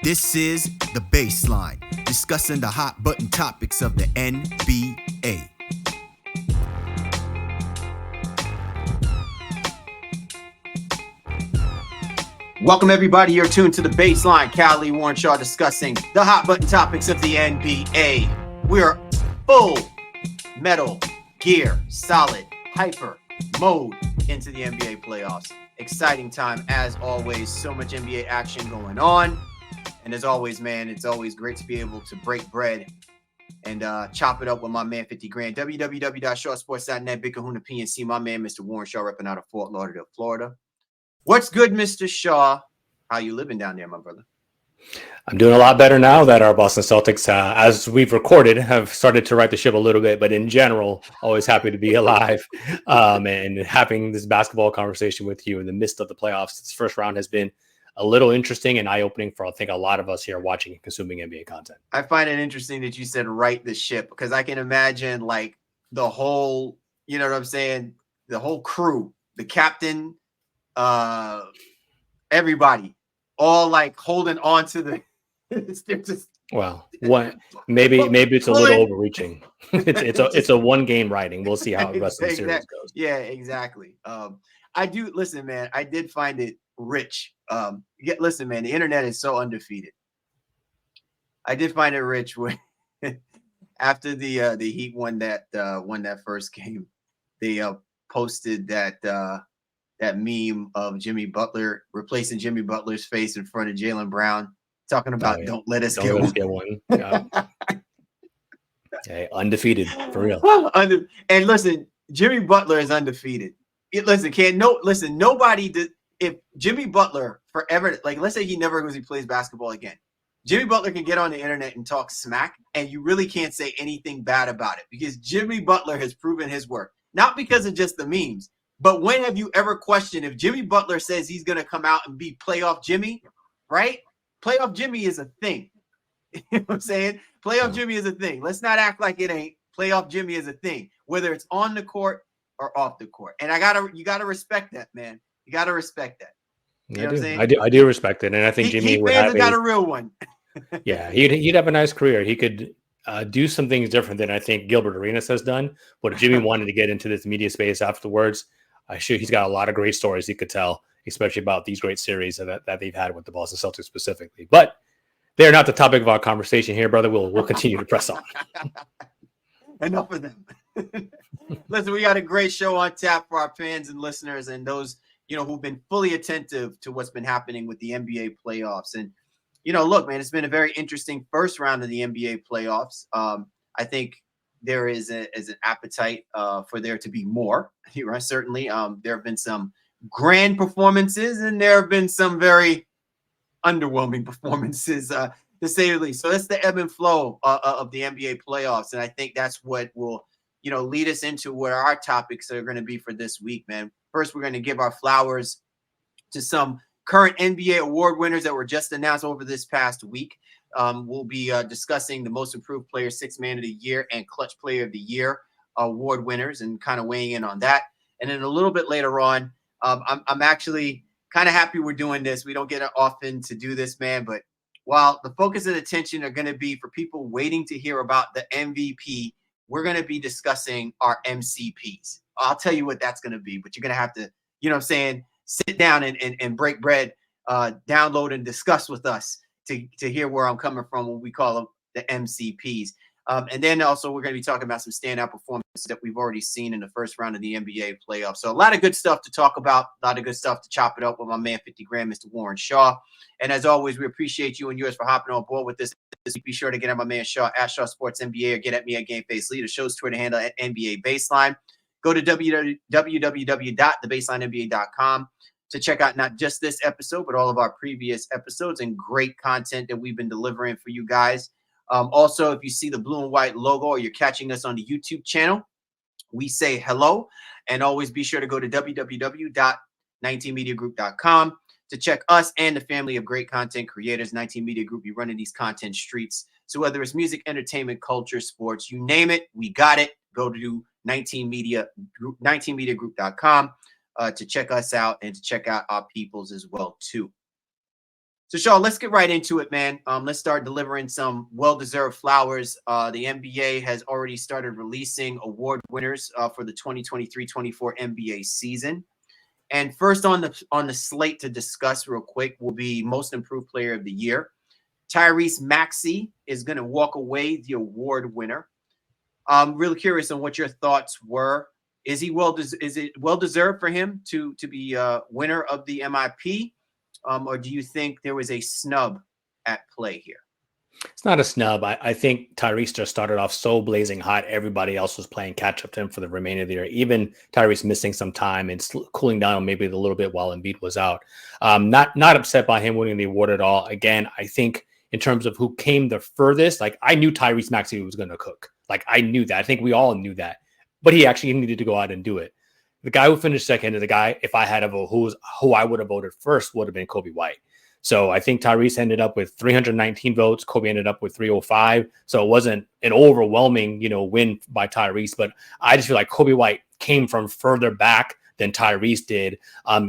This is The Baseline, discussing the hot button topics of the NBA. Welcome, everybody. You're tuned to The Baseline. Callie Warrenshaw discussing the hot button topics of the NBA. We're full metal gear, solid, hyper mode into the NBA playoffs. Exciting time as always. So much NBA action going on. And as always, man, it's always great to be able to break bread and chop it up with my man 50 Grand. www.shawsports.net, Big Kahuna PNC, my man, Mr. Warren Shaw, repping out of Fort Lauderdale, Florida. What's good, Mr. Shaw? How you living down there, my brother? I'm doing a lot better now that our Boston Celtics, as we've recorded, have started to right the ship a little bit. But in general, always happy to be alive and having this basketball conversation with you in the midst of the playoffs. This first round has been a little interesting and eye-opening for, I think, a lot of us here watching and consuming NBA content. I find it interesting that you said right the ship, because I can imagine like the whole, you know what I'm saying, the whole crew, the captain, everybody, all like holding on to the just, well, what maybe it's a little overreaching. It's a one game riding. We'll see how the rest of the series goes. Yeah, exactly. I do listen, man. I did find it rich. Listen, man, the internet is so undefeated. I did find it rich when after the Heat won that first game, they posted that meme of Jimmy Butler replacing Jimmy Butler's face in front of Jaylen Brown, talking about don't let us get one. Yeah. Okay, undefeated for real. And listen, Jimmy Butler is undefeated. Nobody did. If Jimmy Butler forever, like let's say he never goes, he plays basketball again, Jimmy Butler can get on the internet and talk smack, and you really can't say anything bad about it because Jimmy Butler has proven his worth. Not because of just the memes, but when have you ever questioned if Jimmy Butler says he's going to come out and be playoff Jimmy, right? Playoff Jimmy is a thing. You know what I'm saying? Playoff Jimmy is a thing. Let's not act like it ain't. Playoff Jimmy is a thing, whether it's on the court or off the court. And you gotta respect that, man. You got to respect that. You know what I'm saying? I do respect it. And I think Jimmy would have got a real one. Yeah, he'd have a nice career. He could do some things different than I think Gilbert Arenas has done. But if Jimmy wanted to get into this media space afterwards, he's got a lot of great stories he could tell, especially about these great series that they've had with the Boston Celtics specifically. But they're not the topic of our conversation here, brother. We'll continue to press on. Enough of them. Listen, we got a great show on tap for our fans and listeners and those who've been fully attentive to what's been happening with the NBA playoffs. And, look, man, it's been a very interesting first round of the NBA playoffs. I think there is an appetite for there to be more. Right? Certainly, there have been some grand performances and there have been some very underwhelming performances, to say the least. So that's the ebb and flow of the NBA playoffs. And I think that's what will, lead us into what our topics are going to be for this week, man. First, we're going to give our flowers to some current NBA award winners that were just announced over this past week. We'll be discussing the Most Improved Player, Sixth Man of the Year, and Clutch Player of the Year award winners and kind of weighing in on that. And then a little bit later on, I'm actually kind of happy we're doing this. We don't get often to do this, man. But while the focus and attention are going to be for people waiting to hear about the MVP, we're going to be discussing our MCPs. I'll tell you what that's going to be, but you're going to have to, sit down and break bread, download and discuss with us to hear where I'm coming from when we call them the MCPs. And then also we're going to be talking about some standout performances that we've already seen in the first round of the NBA playoffs. So a lot of good stuff to talk about, a lot of good stuff to chop it up with my man 50 Grand, Mr. Warren Shaw. And as always, we appreciate you and yours for hopping on board with this. Be sure to get at my man Shaw at Shaw Sports NBA or get at me at Game Face Leader. Show's Twitter handle at NBA Baseline. Go to www.thebaselinenba.com to check out not just this episode, but all of our previous episodes and great content that we've been delivering for you guys. Also, if you see the blue and white logo or you're catching us on the YouTube channel, we say hello. And always be sure to go to www.19mediagroup.com to check us and the family of great content creators. 19 Media Group, you running these content streets. So whether it's music, entertainment, culture, sports, you name it, we got it. Go to 19mediagroup.com to check us out and to check out our peoples as well, too. So, Sean, let's get right into it, man. Let's start delivering some well-deserved flowers. The NBA has already started releasing award winners for the 2023-24 NBA season. And first on the slate to discuss real quick will be Most Improved Player of the Year. Tyrese Maxey is going to walk away the award winner. I'm really curious on what your thoughts were. Is it well deserved for him to be winner of the MIP, or do you think there was a snub at play here? It's not a snub. I think Tyrese just started off so blazing hot. Everybody else was playing catch up to him for the remainder of the year. Even Tyrese missing some time and cooling down maybe a little bit while Embiid was out. Not upset by him winning the award at all. Again, I think in terms of who came the furthest, like I knew Tyrese Maxey was going to cook. Like I knew that. I think we all knew that. But he actually needed to go out and do it. The guy who finished second is the guy, if I had a vote, who I would have voted first would have been Coby White. So I think Tyrese ended up with 319 votes. Kobe ended up with 305. So it wasn't an overwhelming, win by Tyrese. But I just feel like Coby White came from further back than Tyrese did,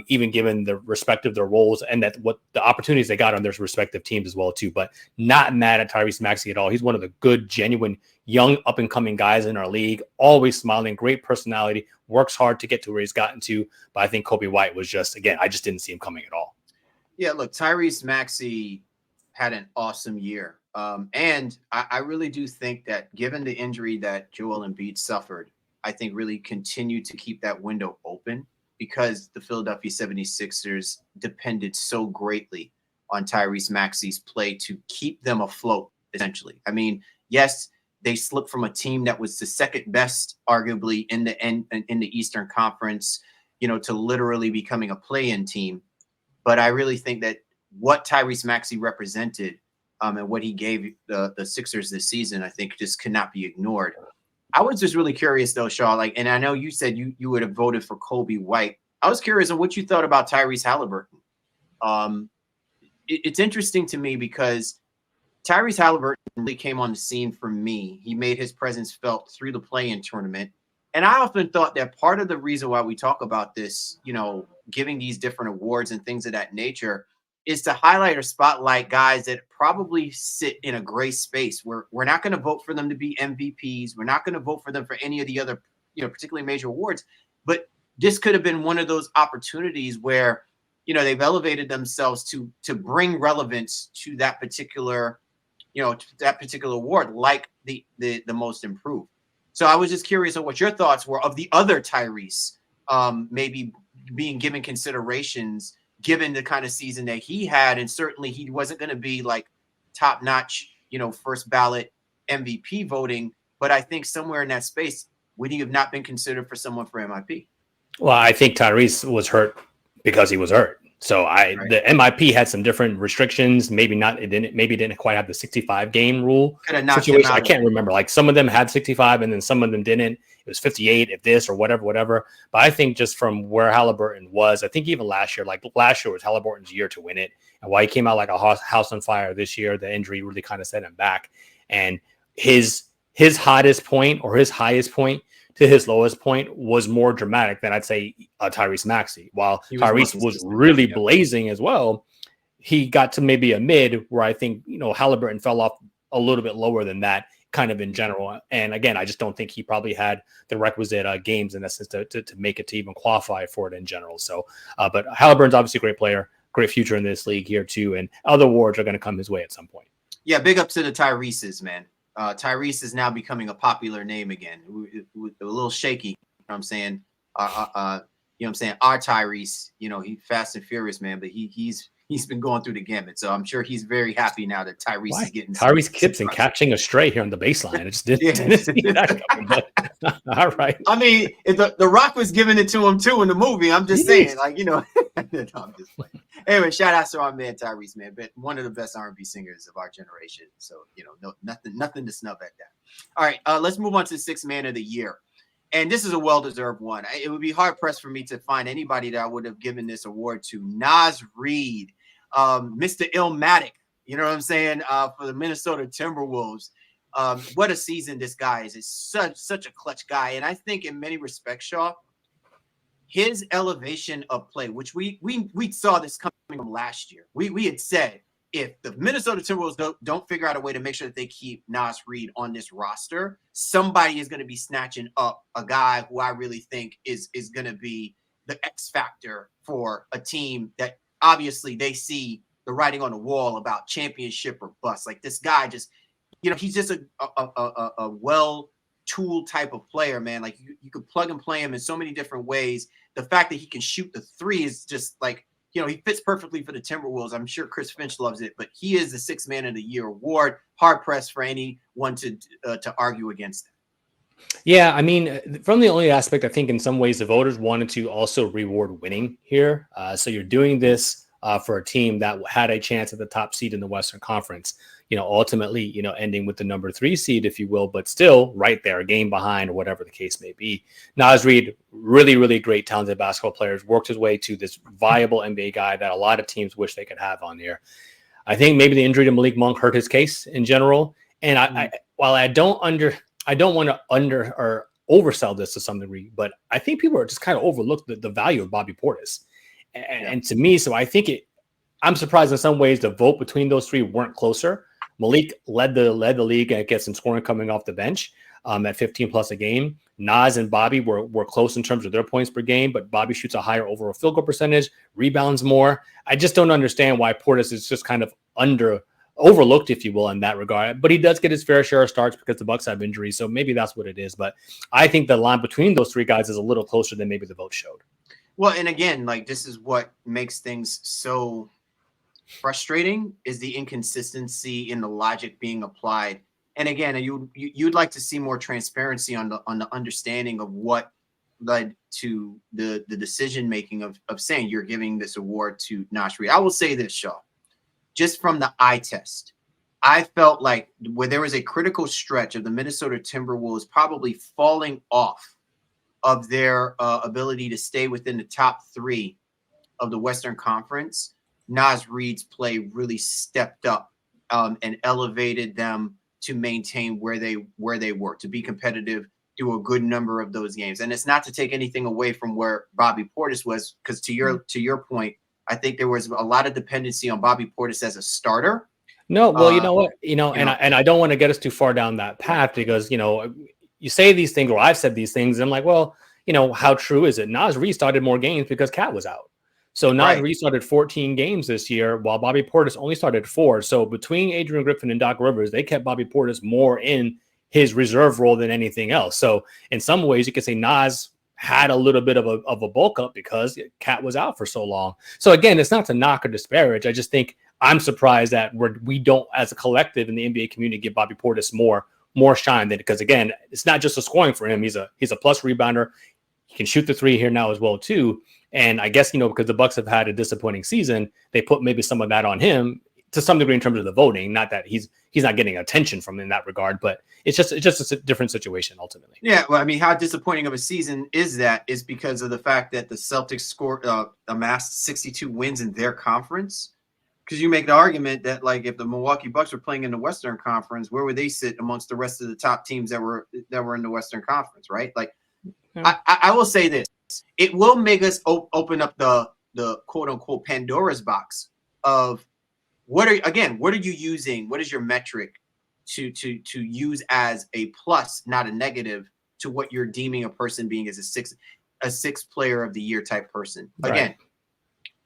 even given the respect of their roles and that what the opportunities they got on their respective teams as well too. But not mad at Tyrese Maxey at all. He's one of the good, genuine, young, up-and-coming guys in our league. Always smiling, great personality, works hard to get to where he's gotten to. But I think Coby White was just, again, I just didn't see him coming at all. Yeah, look, Tyrese Maxey had an awesome year. And I really do think that given the injury that Joel Embiid suffered, I think really continued to keep that window open because the Philadelphia 76ers depended so greatly on Tyrese Maxey's play to keep them afloat, essentially. I mean, yes, they slipped from a team that was the second best, arguably, in the Eastern Conference, to literally becoming a play-in team. But I really think that what Tyrese Maxey represented and what he gave the Sixers this season, I think just cannot be ignored. I was just really curious, though, Shaw, and I know you said you would have voted for Coby White. I was curious on what you thought about Tyrese Halliburton. It's interesting to me because Tyrese Halliburton really came on the scene for me. He made his presence felt through the play-in tournament. And I often thought that part of the reason why we talk about this, giving these different awards and things of that nature is to highlight or spotlight guys that probably sit in a gray space where we're not going to vote for them to be MVPs. We're not going to vote for them for any of the other, particularly major awards. But this could have been one of those opportunities where, they've elevated themselves to bring relevance to that particular, award, like the Most Improved. So I was just curious on what your thoughts were of the other Tyrese, maybe being given considerations given the kind of season that he had. And certainly he wasn't going to be like top notch, first ballot MVP voting. But I think somewhere in that space, would he have not been considered for someone for MIP? Well, I think Tyrese was hurt because he was hurt. So the MIP had some different restrictions. Maybe didn't quite have the 65 game rule situation. I can't remember. Like some of them had 65 and then some of them didn't. It was 58 if this or whatever. But I think just from where Halliburton was, I think even last year was Halliburton's year to win it. And why he came out like a house on fire this year, the injury really kind of set him back. And his hottest point or his highest point to his lowest point was more dramatic than I'd say Tyrese Maxey. While Tyrese was really blazing as well, he got to maybe a mid where I think, Halliburton fell off a little bit lower than that kind of in general. And again, I just don't think he probably had the requisite games in essence to make it to even qualify for it in general. So, but Halliburton's obviously a great player, great future in this league here too. And other awards are going to come his way at some point. Yeah. Big ups to the Tyreses, man. Tyrese is now becoming a popular name again. A little shaky, you know what I'm saying? Our Tyrese, he fast and furious, man, but he's been going through the gamut. So I'm sure he's very happy now that Tyrese is getting Tyrese keeps and catching a stray here on the baseline. I just didn't see that coming, but all right. I mean, if the Rock was giving it to him too in the movie. I'm just saying, no, I'm just playing. Anyway, shout out to our man Tyrese, man, but one of the best R&B singers of our generation. So nothing to snub at that. All right, let's move on to the Sixth Man of the Year, and this is a well-deserved one. It would be hard pressed for me to find anybody that I would have given this award to. Naz Reid, Mr. Illmatic, you know what I'm saying, for the Minnesota Timberwolves. What a season this guy is. It's such a clutch guy, and I think in many respects, Shaw, his elevation of play, which we saw this coming from last year. We had said if the Minnesota Timberwolves don't figure out a way to make sure that they keep Naz Reid on this roster, somebody is going to be snatching up a guy who I really think is going to be the X factor for a team that obviously they see the writing on the wall about championship or bust. Like this guy just, he's just a well-tooled type of player, man. Like you could plug and play him in so many different ways. The fact that he can shoot the three is just like, he fits perfectly for the Timberwolves. I'm sure Chris Finch loves it, but he is the Sixth Man of the Year award. Hard pressed for anyone to argue against that. Yeah, I mean, from the only aspect, I think in some ways the voters wanted to also reward winning here. So you're doing this for a team that had a chance at the top seed in the Western Conference. Ultimately, ending with the number 3 seed, if you will, but still right there, a game behind or whatever the case may be. Naz Reid, really, really great, talented basketball players, worked his way to this viable NBA guy that a lot of teams wish they could have on here. I think maybe the injury to Malik Monk hurt his case in general. And while I don't want to or oversell this to some degree, but I think people are just kind of overlooked the value of Bobby Portis. And to me, so I think I'm surprised in some ways the vote between those three weren't closer. Malik led the league and gets some scoring coming off the bench at 15 plus a game. Naz and Bobby were close in terms of their points per game, but Bobby shoots a higher overall field goal percentage, rebounds more. I just don't understand why Portis is just kind of overlooked, if you will, in that regard. But he does get his fair share of starts because the Bucks have injuries, so maybe that's what it is. But I think the line between those three guys is a little closer than maybe the vote showed. Well, and again, like this is what makes things so frustrating is the inconsistency in the logic being applied. And again, you'd like to see more transparency on the understanding of what led to the decision making of saying you're giving this award to Naz Reid. I will say this, Shaw, just from the eye test, I felt like where there was a critical stretch of the Minnesota Timberwolves probably falling off of their ability to stay within the top 3 of the Western Conference, Naz Reid's play really stepped up and elevated them to maintain where they were, to be competitive through a good number of those games. And it's not to take anything away from where Bobby Portis was, because to your point, I think there was a lot of dependency on Bobby Portis as a starter. No, well, you know what, and I don't want to get us too far down that path because, you say these things, or I've said these things, and I'm like, well, how true is it? Naz Reid started more games because Cat was out. So Naz Reid started 14 games this year, while Bobby Portis only started 4. So between Adrian Griffin and Doc Rivers, they kept Bobby Portis more in his reserve role than anything else. So in some ways, you could say Naz had a little bit of a bulk up because Cat was out for so long. So again, it's not to knock or disparage. I just think I'm surprised that we don't, as a collective in the NBA community, give Bobby Portis more shine than, because again, it's not just a scoring for him. He's a plus rebounder. He can shoot the 3 here now as well too. And I guess, because the Bucks have had a disappointing season, they put maybe some of that on him to some degree in terms of the voting. Not that he's not getting attention from in that regard, but it's just a different situation ultimately. Yeah, well, I mean, how disappointing of a season is because of the fact that the Celtics amassed 62 wins in their conference. Because you make the argument that, like, if the Milwaukee Bucks were playing in the Western Conference, where would they sit amongst the rest of the top teams that were in the Western Conference, right? Like, yeah. I will say this. It will make us open up the quote-unquote Pandora's box of what are you using? What is your metric to use as a plus, not a negative, to what you're deeming a person being as a sixth player of the year type person? Right. Again,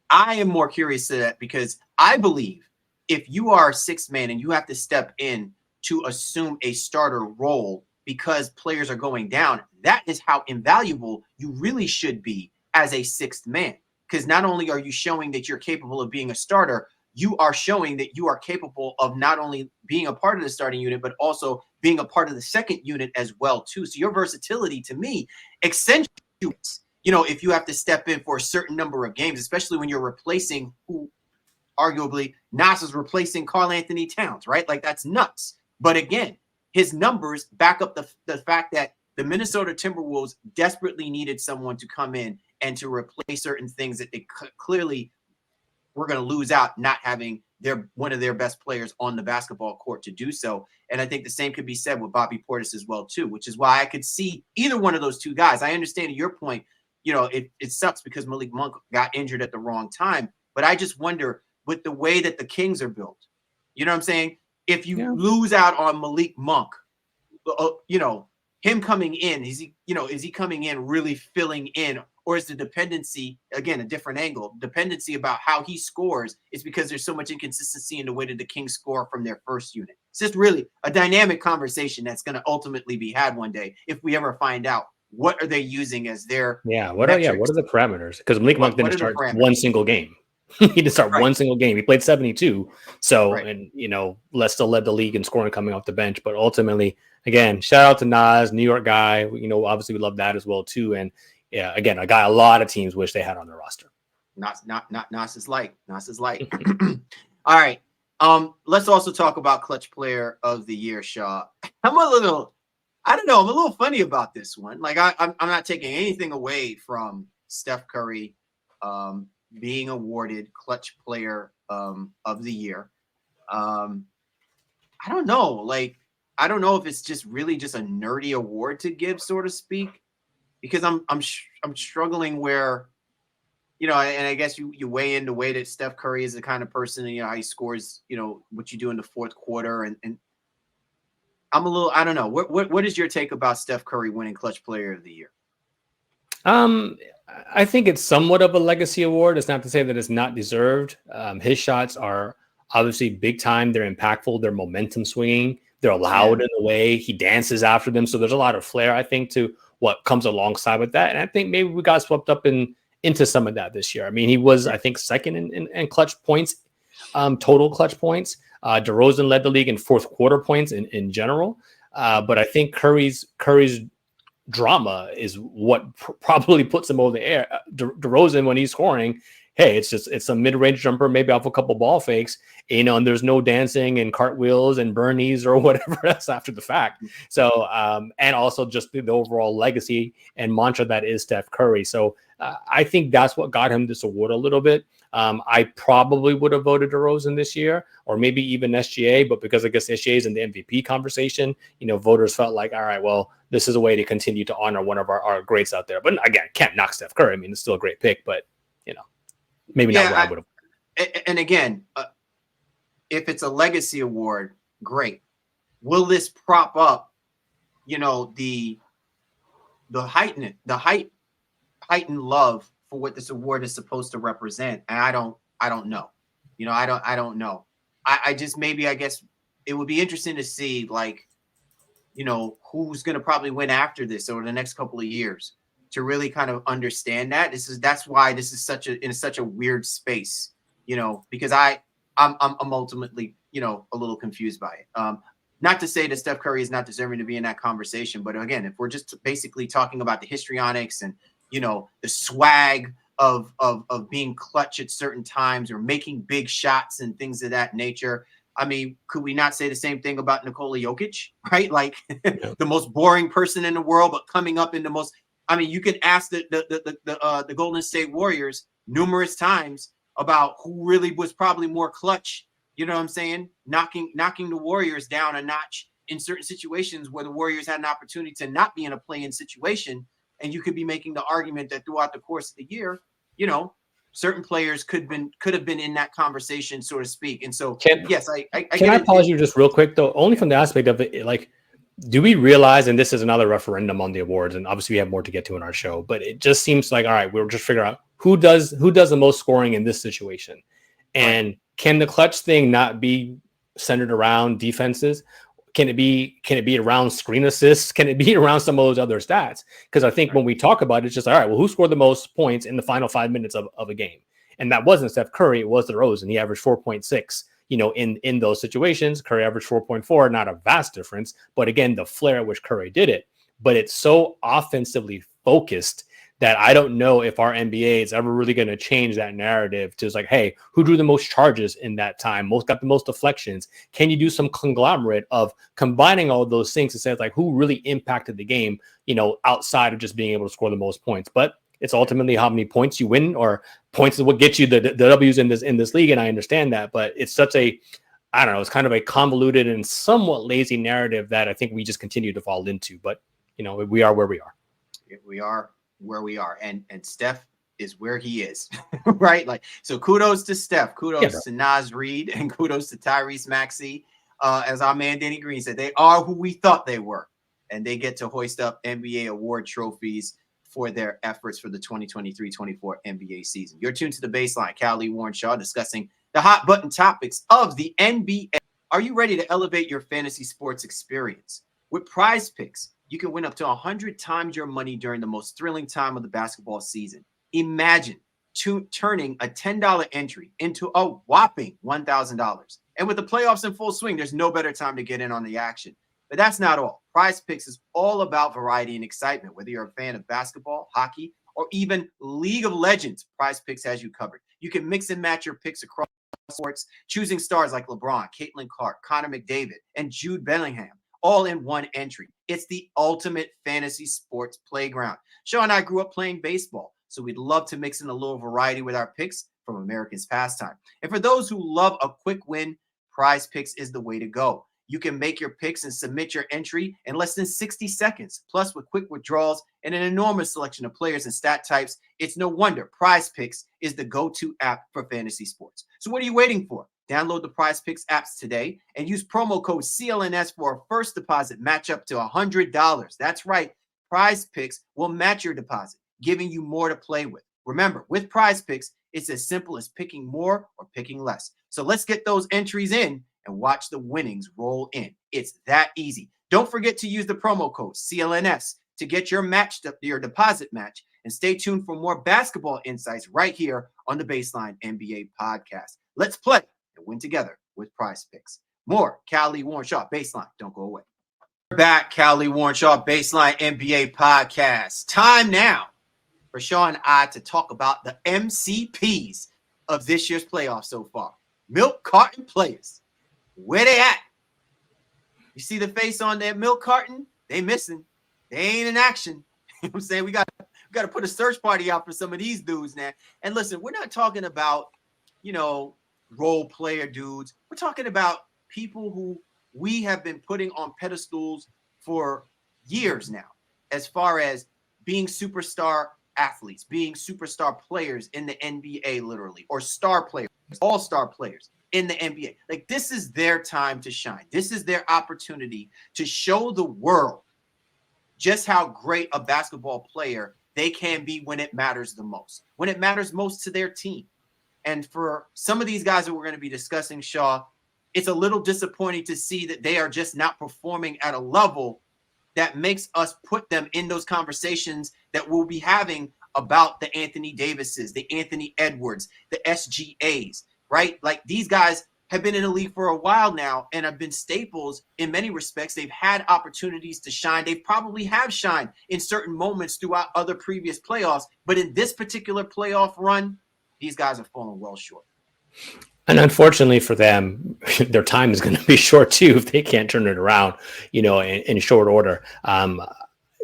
I am more curious to that because I believe if you are a sixth man and you have to step in to assume a starter role because players are going down, that is how invaluable you really should be as a sixth man. Because not only are you showing that you're capable of being a starter, you are showing that you are capable of not only being a part of the starting unit, but also being a part of the second unit as well, too. So your versatility, to me, accentuates, if you have to step in for a certain number of games, especially when you're replacing who arguably Naz is replacing Karl Anthony Towns, right? Like, that's nuts. But again, his numbers back up the fact that the Minnesota Timberwolves desperately needed someone to come in and to replace certain things that they clearly were going to lose out not having one of their best players on the basketball court to do so. And I think the same could be said with Bobby Portis as well, too, which is why I could see either one of those two guys. I understand your point, it sucks because Malik Monk got injured at the wrong time. But I just wonder, with the way that the Kings are built. You know what I'm saying? If you Yeah. lose out on Malik Monk, him coming in, is he coming in really filling in, or is the dependency, again, a different angle, dependency about how he scores is because there's so much inconsistency in the way that the Kings score from their first unit. It's just really a dynamic conversation that's going to ultimately be had one day if we ever find out what are they using as their what are the parameters? Because Malik Monk didn't start one single game. He didn't start one single game. He played 72. So, and still led the league in scoring coming off the bench. But ultimately, again, shout out to Naz, New York guy. Obviously we love that as well too. And yeah, again, a guy a lot of teams wish they had on their roster. Nas is light. All right. Let's also talk about clutch player of the year, Shaw. I'm a little funny about this one. Like I'm not taking anything away from Steph Curry being awarded clutch player of the year. I don't know. Like, I don't know if it's just really just a nerdy award to give, so to speak, because I'm struggling where, and I guess you weigh in the way that Steph Curry is the kind of person, how he scores, what you do in the fourth quarter. And I'm a little, I don't know. What is your take about Steph Curry winning clutch player of the year? I think it's somewhat of a legacy award. It's not to say that it's not deserved. His shots are obviously big time. They're impactful. They're momentum swinging. They're loud in the way he dances after them. So there's a lot of flair, I think, to what comes alongside with that. And I think maybe we got swept up into some of that this year. I mean, he was, I think, second in clutch points, total clutch points. DeRozan led the league in fourth quarter points in general. But I think Curry's drama is what probably puts him over the air. DeRozan, when he's scoring, hey, it's a mid-range jumper, maybe off a couple ball fakes, and there's no dancing and cartwheels and burnies or whatever else after the fact. So, and also just the overall legacy and mantra that is Steph Curry. So I think that's what got him this award a little bit. I probably would have voted DeRozan this year, or maybe even SGA, but because I guess SGA is in the MVP conversation, voters felt like, all right, well, this is a way to continue to honor one of our greats out there. But again, can't knock Steph Curry. I mean, it's still a great pick, but maybe not what I would have. And again, if it's a legacy award, great. Will this prop up, the heightened love for what this award is supposed to represent? And I don't know. I don't know. I guess it would be interesting to see, like, who's going to probably win after this over the next couple of years to really kind of understand that. That's why this is such a weird space, because I'm ultimately, a little confused by it. Not to say that Steph Curry is not deserving to be in that conversation, but again, if we're just basically talking about the histrionics and, the swag of being clutch at certain times or making big shots and things of that nature, I mean, could we not say the same thing about Nikola Jokic, right? Like the most boring person in the world, but coming up in the most. I mean, you can ask the Golden State Warriors numerous times about who really was probably more clutch. You know what I'm saying? Knocking the Warriors down a notch in certain situations where the Warriors had an opportunity to not be in a play-in situation, and you could be making the argument that throughout the course of the year, certain players could have been in that conversation, so to speak. And so, yes, I can I pause you just real quick though, only from the aspect of it, like, do we realize, and this is another referendum on the awards, and obviously we have more to get to in our show, but it just seems like, all right, we'll just figure out who does the most scoring in this situation. And can the clutch thing not be centered around defenses? Can it be around screen assists? Can it be around some of those other stats? Because I think when we talk about it, it's just, all right, well, who scored the most points in the final 5 minutes of a game? And that wasn't Steph Curry, it was DeRozan. He averaged 4.6. In those situations. Curry averaged 4.4, not a vast difference, but again, the flair at which Curry did it. But it's so offensively focused that I don't know if our NBA is ever really going to change that narrative to, like, hey, who drew the most charges in that time? Got the most deflections? Can you do some conglomerate of combining all of those things to say, like, who really impacted the game, outside of just being able to score the most points? But it's ultimately how many points you win, or points is what gets you the W's in this league. And I understand that, but it's such a, I don't know, it's kind of a convoluted and somewhat lazy narrative that I think we just continue to fall into. But, we are where we are. We are where we are. And Steph, is where he is, right? Like, so kudos to Steph, kudos to Naz Reid, and kudos to Tyrese Maxey. As our man Danny Green said, they are who we thought they were, and they get to hoist up NBA award trophies for their efforts for the 2023-24 NBA season. You're tuned to The Baseline. Callie Warren Shaw discussing the hot button topics of the NBA. Are you ready to elevate your fantasy sports experience? With PrizePicks, you can win up to 100 times your money during the most thrilling time of the basketball season. Imagine turning a $10 entry into a whopping $1,000. And with the playoffs in full swing, there's no better time to get in on the action. But that's not all. PrizePicks is all about variety and excitement. Whether you're a fan of basketball, hockey, or even League of Legends, PrizePicks has you covered. You can mix and match your picks across sports, choosing stars like LeBron, Caitlin Clark, Connor McDavid, and Jude Bellingham, all in one entry. It's the ultimate fantasy sports playground. Shaw and I grew up playing baseball, so we'd love to mix in a little variety with our picks from America's pastime. And for those who love a quick win, PrizePicks is the way to go. You can make your picks and submit your entry in less than 60 seconds. Plus, with quick withdrawals and an enormous selection of players and stat types, it's no wonder PrizePicks is the go-to app for fantasy sports. So what are you waiting for? Download the PrizePicks apps today and use promo code CLNS for a first deposit match up to $100. That's right. PrizePicks will match your deposit, giving you more to play with. Remember, with PrizePicks, it's as simple as picking more or picking less. So let's get those entries in and watch the winnings roll in. It's that easy. Don't forget to use the promo code CLNS to get your deposit match, and stay tuned for more basketball insights right here on the Baseline NBA podcast. Let's play and win together with PrizePicks. More Callie Warren Shaw, Baseline. Don't go away. We're back, Callie Warren Shaw, Baseline NBA podcast. Time now for Shaw and I to talk about the MCPs of this year's playoffs so far. Milk Carton Players. Where they at? You see the face on that milk carton? They missing. They ain't in action. You know what I'm saying? We got to put a search party out for some of these dudes now. And listen, we're not talking about, role player dudes. We're talking about people who we have been putting on pedestals for years now, as far as being superstar athletes, being superstar players in the NBA, literally, or star players, all-star players in the NBA. Like, this is their time to shine. This is their opportunity to show the world just how great a basketball player they can be when it matters the most, when it matters most to their team. And for some of these guys that we're going to be discussing, Shaw, it's a little disappointing to see that they are just not performing at a level that makes us put them in those conversations that we'll be having about the Anthony Davises, the Anthony Edwards, the SGAs, right? Like, these guys have been in the league for a while now and have been staples in many respects. They've had opportunities to shine. They probably have shined in certain moments throughout other previous playoffs. But in this particular playoff run, these guys have fallen well short. And unfortunately for them, their time is going to be short too if they can't turn it around, in short order.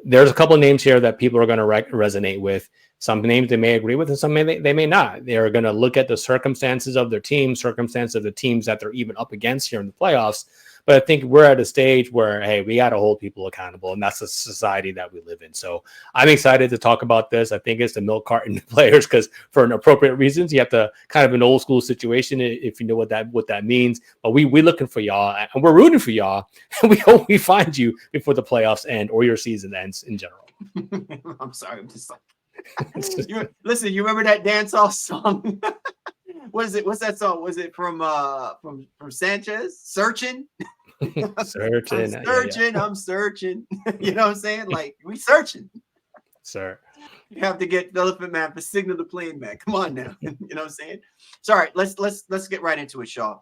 There's a couple of names here that people are going to resonate with. Some names they may agree with, and some they may not. They're going to look at the circumstances of their team, circumstances of the teams that they're even up against here in the playoffs. But I think we're at a stage where, hey, we got to hold people accountable, and that's the society that we live in. So I'm excited to talk about this. I think it's the milk carton players, because for an appropriate reasons, you have to kind of an old school situation if you know what that means. But we're looking for y'all, and we're rooting for y'all, and we hope we find you before the playoffs end or your season ends in general. I'm sorry, I'm just like, listen, you remember that dancehall song? What is it? What's that song? Was it from Sanchez? Searching? Searching. I'm searching. You know what I'm saying? Like, we searching. Sir. You have to get the Elephant Man to signal the plane man. Come on now. You know what I'm saying? So, all right, let's get right into it, Shaw.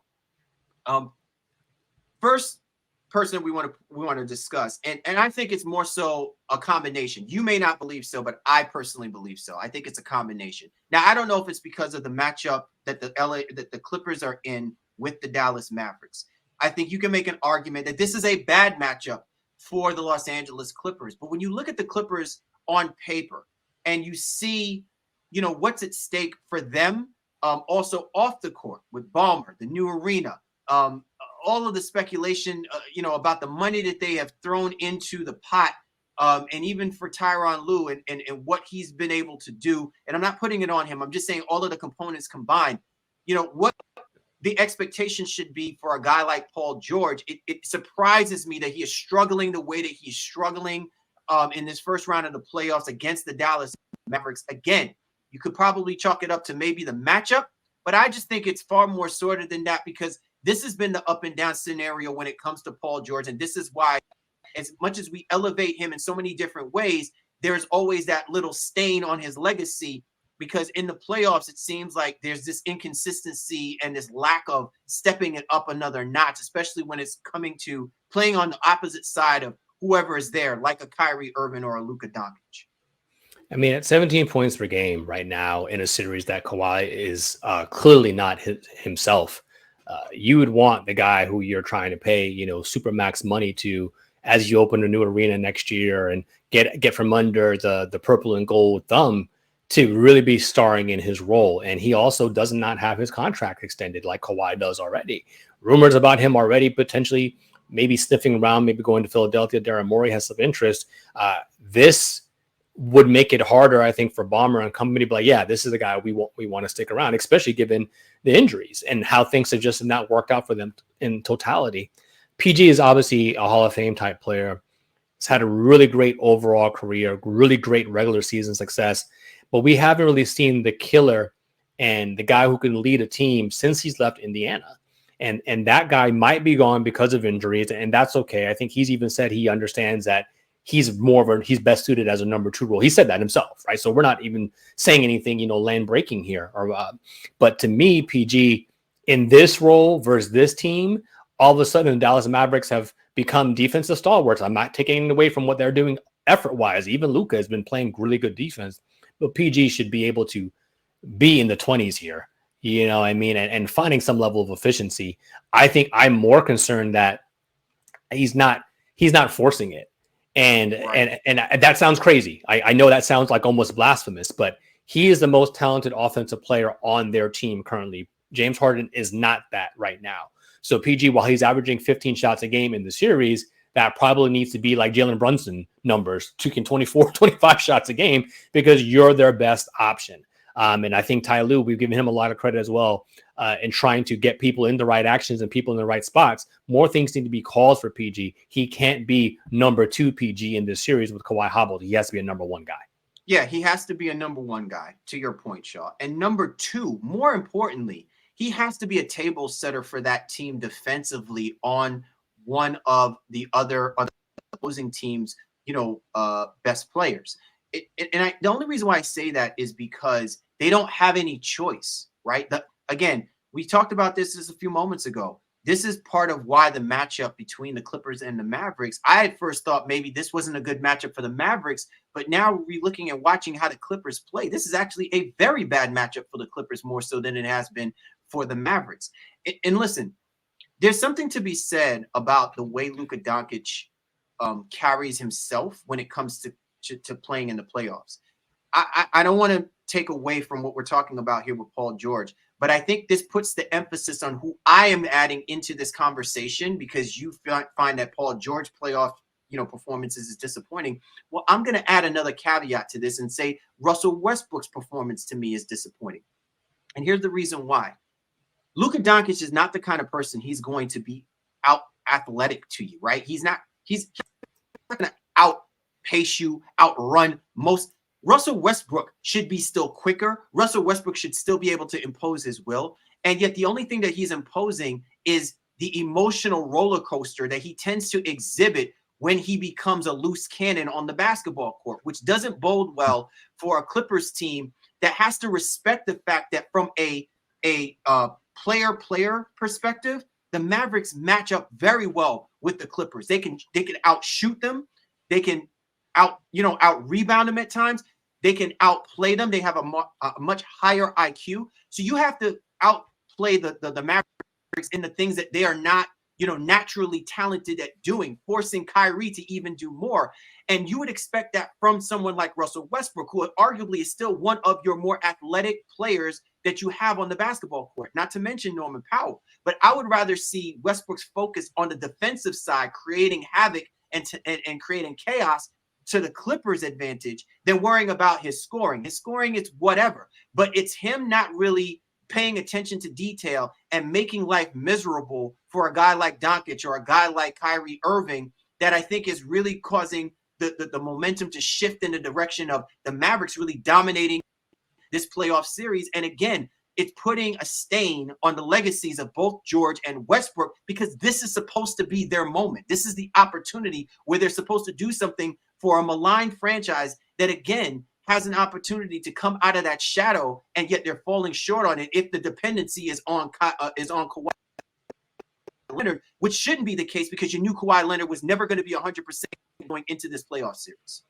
First person we want to discuss, and I think it's more so a combination. You may not believe so, but I personally believe so. I think it's a combination. Now, I don't know if it's because of the matchup that the Clippers are in with the Dallas Mavericks. I think you can make an argument that this is a bad matchup for the Los Angeles Clippers. But when you look at the Clippers on paper and you see, what's at stake for them, also off the court with Ballmer, the new arena, all of the speculation, about the money that they have thrown into the pot and even for Tyronn Lue and what he's been able to do. And I'm not putting it on him. I'm just saying all of the components combined, what the expectation should be for a guy like Paul George. It surprises me that he is struggling the way that he's struggling in this first round of the playoffs against the Dallas Mavericks. Again, you could probably chalk it up to maybe the matchup, but I just think it's far more sorted than that, because this has been the up and down scenario when it comes to Paul George. And this is why, as much as we elevate him in so many different ways, there's always that little stain on his legacy, because in the playoffs, it seems like there's this inconsistency and this lack of stepping it up another notch, especially when it's coming to playing on the opposite side of whoever is there, like a Kyrie Irving or a Luka Doncic. I mean, at 17 points per game right now in a series that Kawhi is clearly not himself, you would want the guy who you're trying to pay, super max money to as you open a new arena next year and get from under the purple and gold thumb to really be starring in his role. And he also does not have his contract extended like Kawhi does already. Rumors about him already potentially maybe sniffing around, maybe going to Philadelphia. Darren Morey has some interest. This would make it harder, I think, for Bomber and company to be like, yeah, this is the guy we want to stick around, especially given the injuries and how things have just not worked out for them in totality. PG is obviously a Hall of Fame type player. He's had a really great overall career, really great regular season success, but we haven't really seen the killer and the guy who can lead a team since he's left Indiana. And that guy might be gone because of injuries, and that's okay. I think he's even said he understands that he's he's best suited as a number 2 role. He said that himself, right? So we're not even saying anything, land breaking here. But to me, PG in this role versus this team, all of a sudden the Dallas Mavericks have become defensive stalwarts. I'm not taking away from what they're doing effort wise. Even Luka has been playing really good defense, but PG should be able to be in the 20s here. You know what I mean? And finding some level of efficiency. I think I'm more concerned that he's not forcing it. And that sounds crazy. I know that sounds like almost blasphemous, but he is the most talented offensive player on their team currently. James Harden is not that right now. So PG, while he's averaging 15 shots a game in the series, that probably needs to be like Jalen Brunson numbers, 24, 25 shots a game, because you're their best option. And I think Ty Lue, we've given him a lot of credit as well in trying to get people in the right actions and people in the right spots. More things need to be called for PG. He can't be number 2 PG in this series with Kawhi hobbled. He has to be a number 1 guy. Yeah, he has to be a number 1 guy, to your point, Shaw. And number 2, more importantly, he has to be a table setter for that team defensively on one of the other opposing teams, best players. The only reason why I say that is because they don't have any choice, right? Again, we talked about this just a few moments ago. This is part of why the matchup between the Clippers and the Mavericks, I at first thought maybe this wasn't a good matchup for the Mavericks, but now we're looking and watching how the Clippers play. This is actually a very bad matchup for the Clippers, more so than it has been for the Mavericks. And listen, there's something to be said about the way Luka Doncic carries himself when it comes to playing in the playoffs. I don't want to take away from what we're talking about here with Paul George, but I think this puts the emphasis on who I am adding into this conversation, because you find that Paul George playoff performances is disappointing. Well, I'm going to add another caveat to this and say Russell Westbrook's performance to me is disappointing. And here's the reason why. Luka Doncic is not the kind of person he's going to be out athletic to you, right? He's not going to outpace you, outrun most. Russell Westbrook should be still quicker. Russell Westbrook should still be able to impose his will. And yet the only thing that he's imposing is the emotional roller coaster that he tends to exhibit when he becomes a loose cannon on the basketball court, which doesn't bode well for a Clippers team that has to respect the fact that from a player perspective, the Mavericks match up very well with the Clippers. They can outshoot them. They can out rebound them at times. They can outplay them. They have a much higher IQ. So you have to outplay the Mavericks in the things that they are not, naturally talented at doing, forcing Kyrie to even do more. And you would expect that from someone like Russell Westbrook, who arguably is still one of your more athletic players that you have on the basketball court, not to mention Norman Powell. But I would rather see Westbrook's focus on the defensive side, creating havoc and creating chaos, to the Clippers' advantage than worrying about his scoring. His scoring is whatever, but it's him not really paying attention to detail and making life miserable for a guy like Doncic or a guy like Kyrie Irving that I think is really causing the momentum to shift in the direction of the Mavericks really dominating this playoff series. And again, it's putting a stain on the legacies of both George and Westbrook, because this is supposed to be their moment. This is the opportunity where they're supposed to do something for a maligned franchise that, again, has an opportunity to come out of that shadow, and yet they're falling short on it if the dependency is on Kawhi Leonard, which shouldn't be the case because you knew Kawhi Leonard was never going to be 100% going into this playoff series.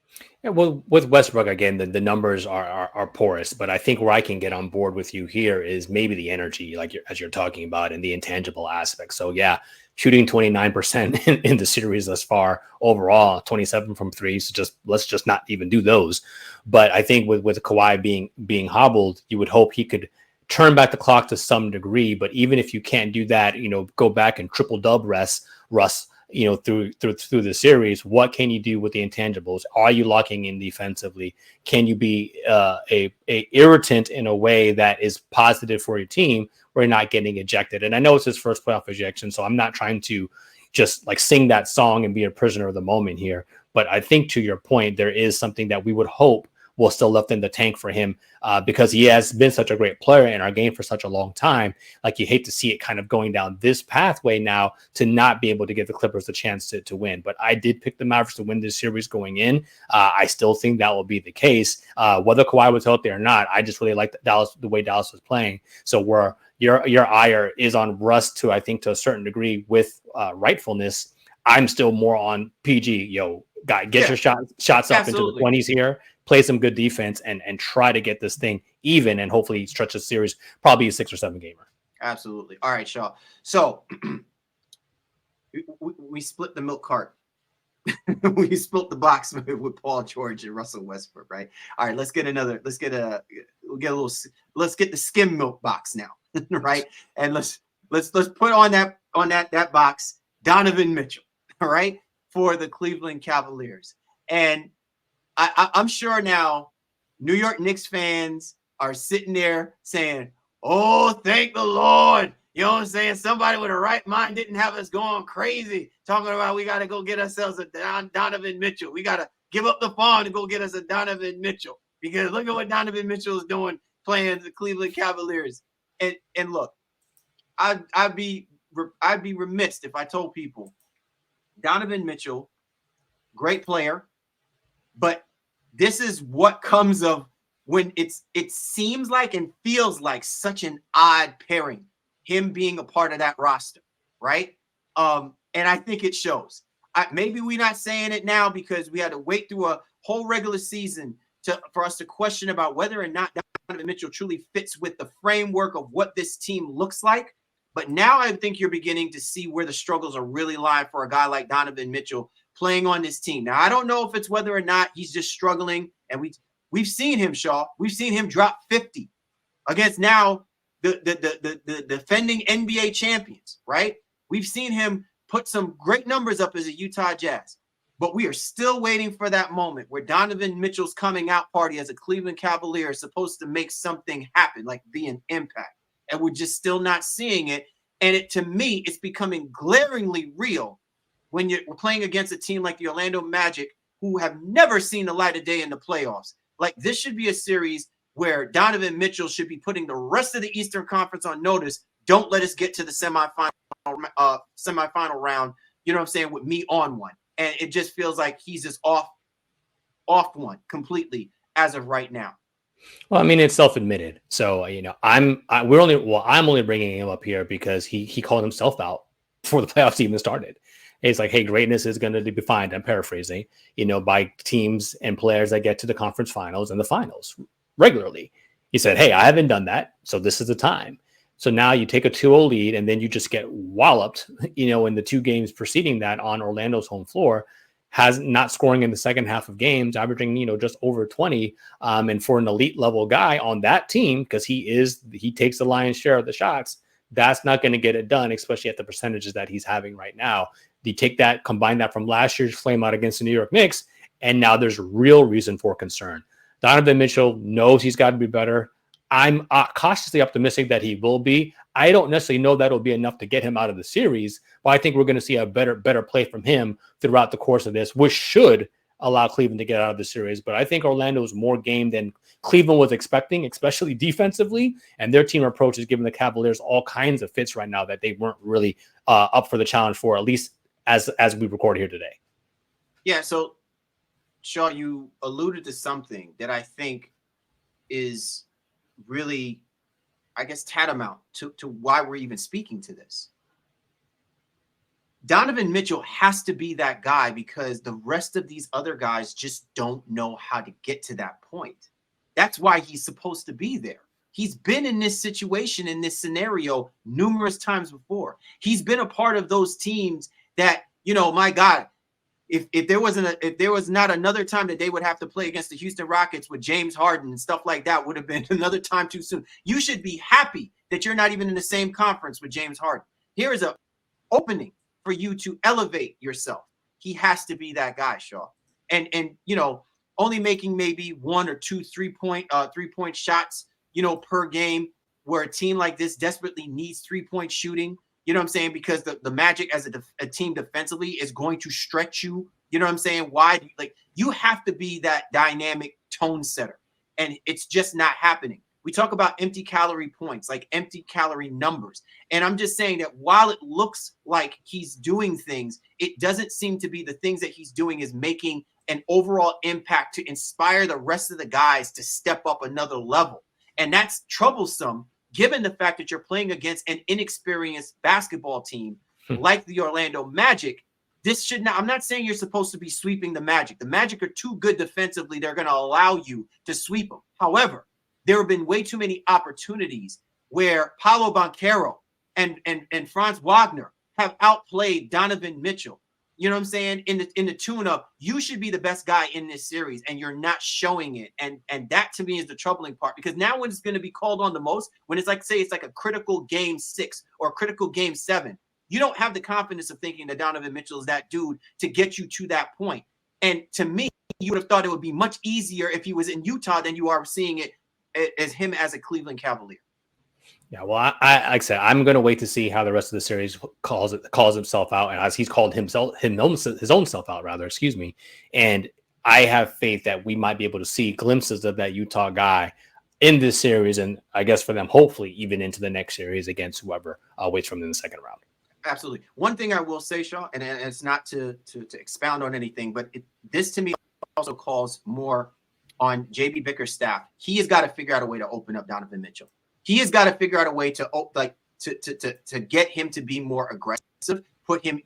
Yeah, well, with Westbrook, again, the numbers are porous, but I think where I can get on board with you here is maybe the energy, like as you're talking about, and the intangible aspects. So yeah, shooting 29% in the series thus far, overall 27 from three. So let's just not even do those. But I think with Kawhi being hobbled, you would hope he could turn back the clock to some degree. But even if you can't do that, go back and triple dub Russ, through the series, what can you do with the intangibles? Are you locking in defensively? Can you be a irritant in a way that is positive for your team where you're not getting ejected? And I know it's his first playoff ejection, so I'm not trying to just like sing that song and be a prisoner of the moment here. But I think to your point, there is something that we would hope will still left in the tank for him because he has been such a great player in our game for such a long time. Like, you hate to see it kind of going down this pathway now to not be able to give the Clippers a chance to win. But I did pick the Mavericks to win this series going in. I still think that will be the case. Whether Kawhi was out there or not, I just really liked the way Dallas was playing. So where your ire is on Russ to, I think, to a certain degree with rightfulness, I'm still more on PG. Yo, guy, get your shots up into the 20s here. Play some good defense and try to get this thing even and hopefully stretch the series, probably a 6 or 7 gamer. Absolutely. All right, Shaw. So we split the milk cart. We split the box with Paul George and Russell Westbrook, right? All right, let's get the skim milk box now, right? And let's put on that box Donovan Mitchell, all right, for the Cleveland Cavaliers. And I'm sure now New York Knicks fans are sitting there saying, oh, thank the Lord. You know what I'm saying? Somebody with a right mind didn't have us going crazy, talking about we got to go get ourselves a Donovan Mitchell. We got to give up the farm to go get us a Donovan Mitchell, because look at what Donovan Mitchell is doing playing the Cleveland Cavaliers. And look, I'd be remiss if I told people Donovan Mitchell, great player, but this is what comes of when it seems like and feels like such an odd pairing, him being a part of that roster, right? And I think it shows. Maybe we're not saying it now because we had to wait through a whole regular season for us to question about whether or not Donovan Mitchell truly fits with the framework of what this team looks like. But now I think you're beginning to see where the struggles are really lying for a guy like Donovan Mitchell playing on this team. Now, I don't know if it's whether or not he's just struggling. And we've seen him, Shaw. We've seen him drop 50 against now the defending NBA champions, right? We've seen him put some great numbers up as a Utah Jazz. But we are still waiting for that moment where Donovan Mitchell's coming out party as a Cleveland Cavalier is supposed to make something happen, like be an impact. And we're just still not seeing it. And to me, it's becoming glaringly real when you're playing against a team like the Orlando Magic, who have never seen the light of day in the playoffs. Like, this should be a series where Donovan Mitchell should be putting the rest of the Eastern Conference on notice. Don't let us get to the semifinal round, you know what I'm saying, with me on one. And it just feels like he's just off one completely as of right now. Well, I mean, it's self-admitted. So, I'm only bringing him up here because he called himself out before the playoffs even started. It's like, hey, greatness is going to be defined, I'm paraphrasing, by teams and players that get to the conference finals and the finals regularly. He said, hey, I haven't done that, so this is the time. So now you take a 2-0 lead and then you just get walloped, in the 2 games preceding that on Orlando's home floor, has not scoring in the second half of games, averaging, just over 20. And for an elite level guy on that team, because he takes the lion's share of the shots, that's not going to get it done, especially at the percentages that he's having right now. You take that, combine that from last year's flame out against the New York Knicks, And now there's real reason for concern. Donovan Mitchell knows he's got to be better. I'm cautiously optimistic that he will be. I don't necessarily know that'll be enough to get him out of the series, but I think we're going to see a better play from him throughout the course of this, which should allow Cleveland to get out of the series. But I think Orlando's more game than Cleveland was expecting, especially defensively, and their team approach is giving the Cavaliers all kinds of fits right now that they weren't really up for the challenge for, at least as we record here today. Yeah, so Shaw, you alluded to something that I think is really, I guess, tantamount to why we're even speaking to this. Donovan Mitchell has to be that guy because the rest of these other guys just don't know how to get to that point. That's why he's supposed to be there. He's been in this situation, in this scenario, numerous times before. He's been a part of those teams that, my God, if there was not another time that they would have to play against the Houston Rockets with James Harden and stuff like that, would have been another time too soon. You should be happy that you're not even in the same conference with James Harden. Here is an opening for you to elevate yourself. He has to be that guy, Shaw. And only making maybe 1 or 2 3-point shots, per game, where a team like this desperately needs 3-point shooting. You know what I'm saying? Because the Magic as a team defensively is going to stretch you. You know what I'm saying? Why? Like, you have to be that dynamic tone setter. And it's just not happening. We talk about empty calorie points, like empty calorie numbers. And I'm just saying that while it looks like he's doing things, it doesn't seem to be the things that he's doing is making an overall impact to inspire the rest of the guys to step up another level. And that's troublesome, given the fact that you're playing against an inexperienced basketball team like the Orlando Magic. I'm not saying you're supposed to be sweeping the Magic. The Magic are too good defensively. They're going to allow you to sweep them. However, there have been way too many opportunities where Paolo Banchero and Franz Wagner have outplayed Donovan Mitchell. You know what I'm saying? In the tune of, you should be the best guy in this series, and you're not showing it. And that to me is the troubling part, because now when it's going to be called on the most, when it's like, say it's like a critical game 6 or a critical game 7, you don't have the confidence of thinking that Donovan Mitchell is that dude to get you to that point. And to me, you would have thought it would be much easier if he was in Utah than you are seeing it as him as a Cleveland Cavalier. Yeah, well, like I said, I'm going to wait to see how the rest of the series calls himself out, and as he's called his own self out, rather. Excuse me. And I have faith that we might be able to see glimpses of that Utah guy in this series, and I guess for them, hopefully, even into the next series against whoever waits from them in the second round. Absolutely. One thing I will say, Shaw, and it's not to expound on anything, but this to me also calls more on JB Bicker's staff. He has got to figure out a way to open up Donovan Mitchell. He has got to figure out a way to get him to be more aggressive,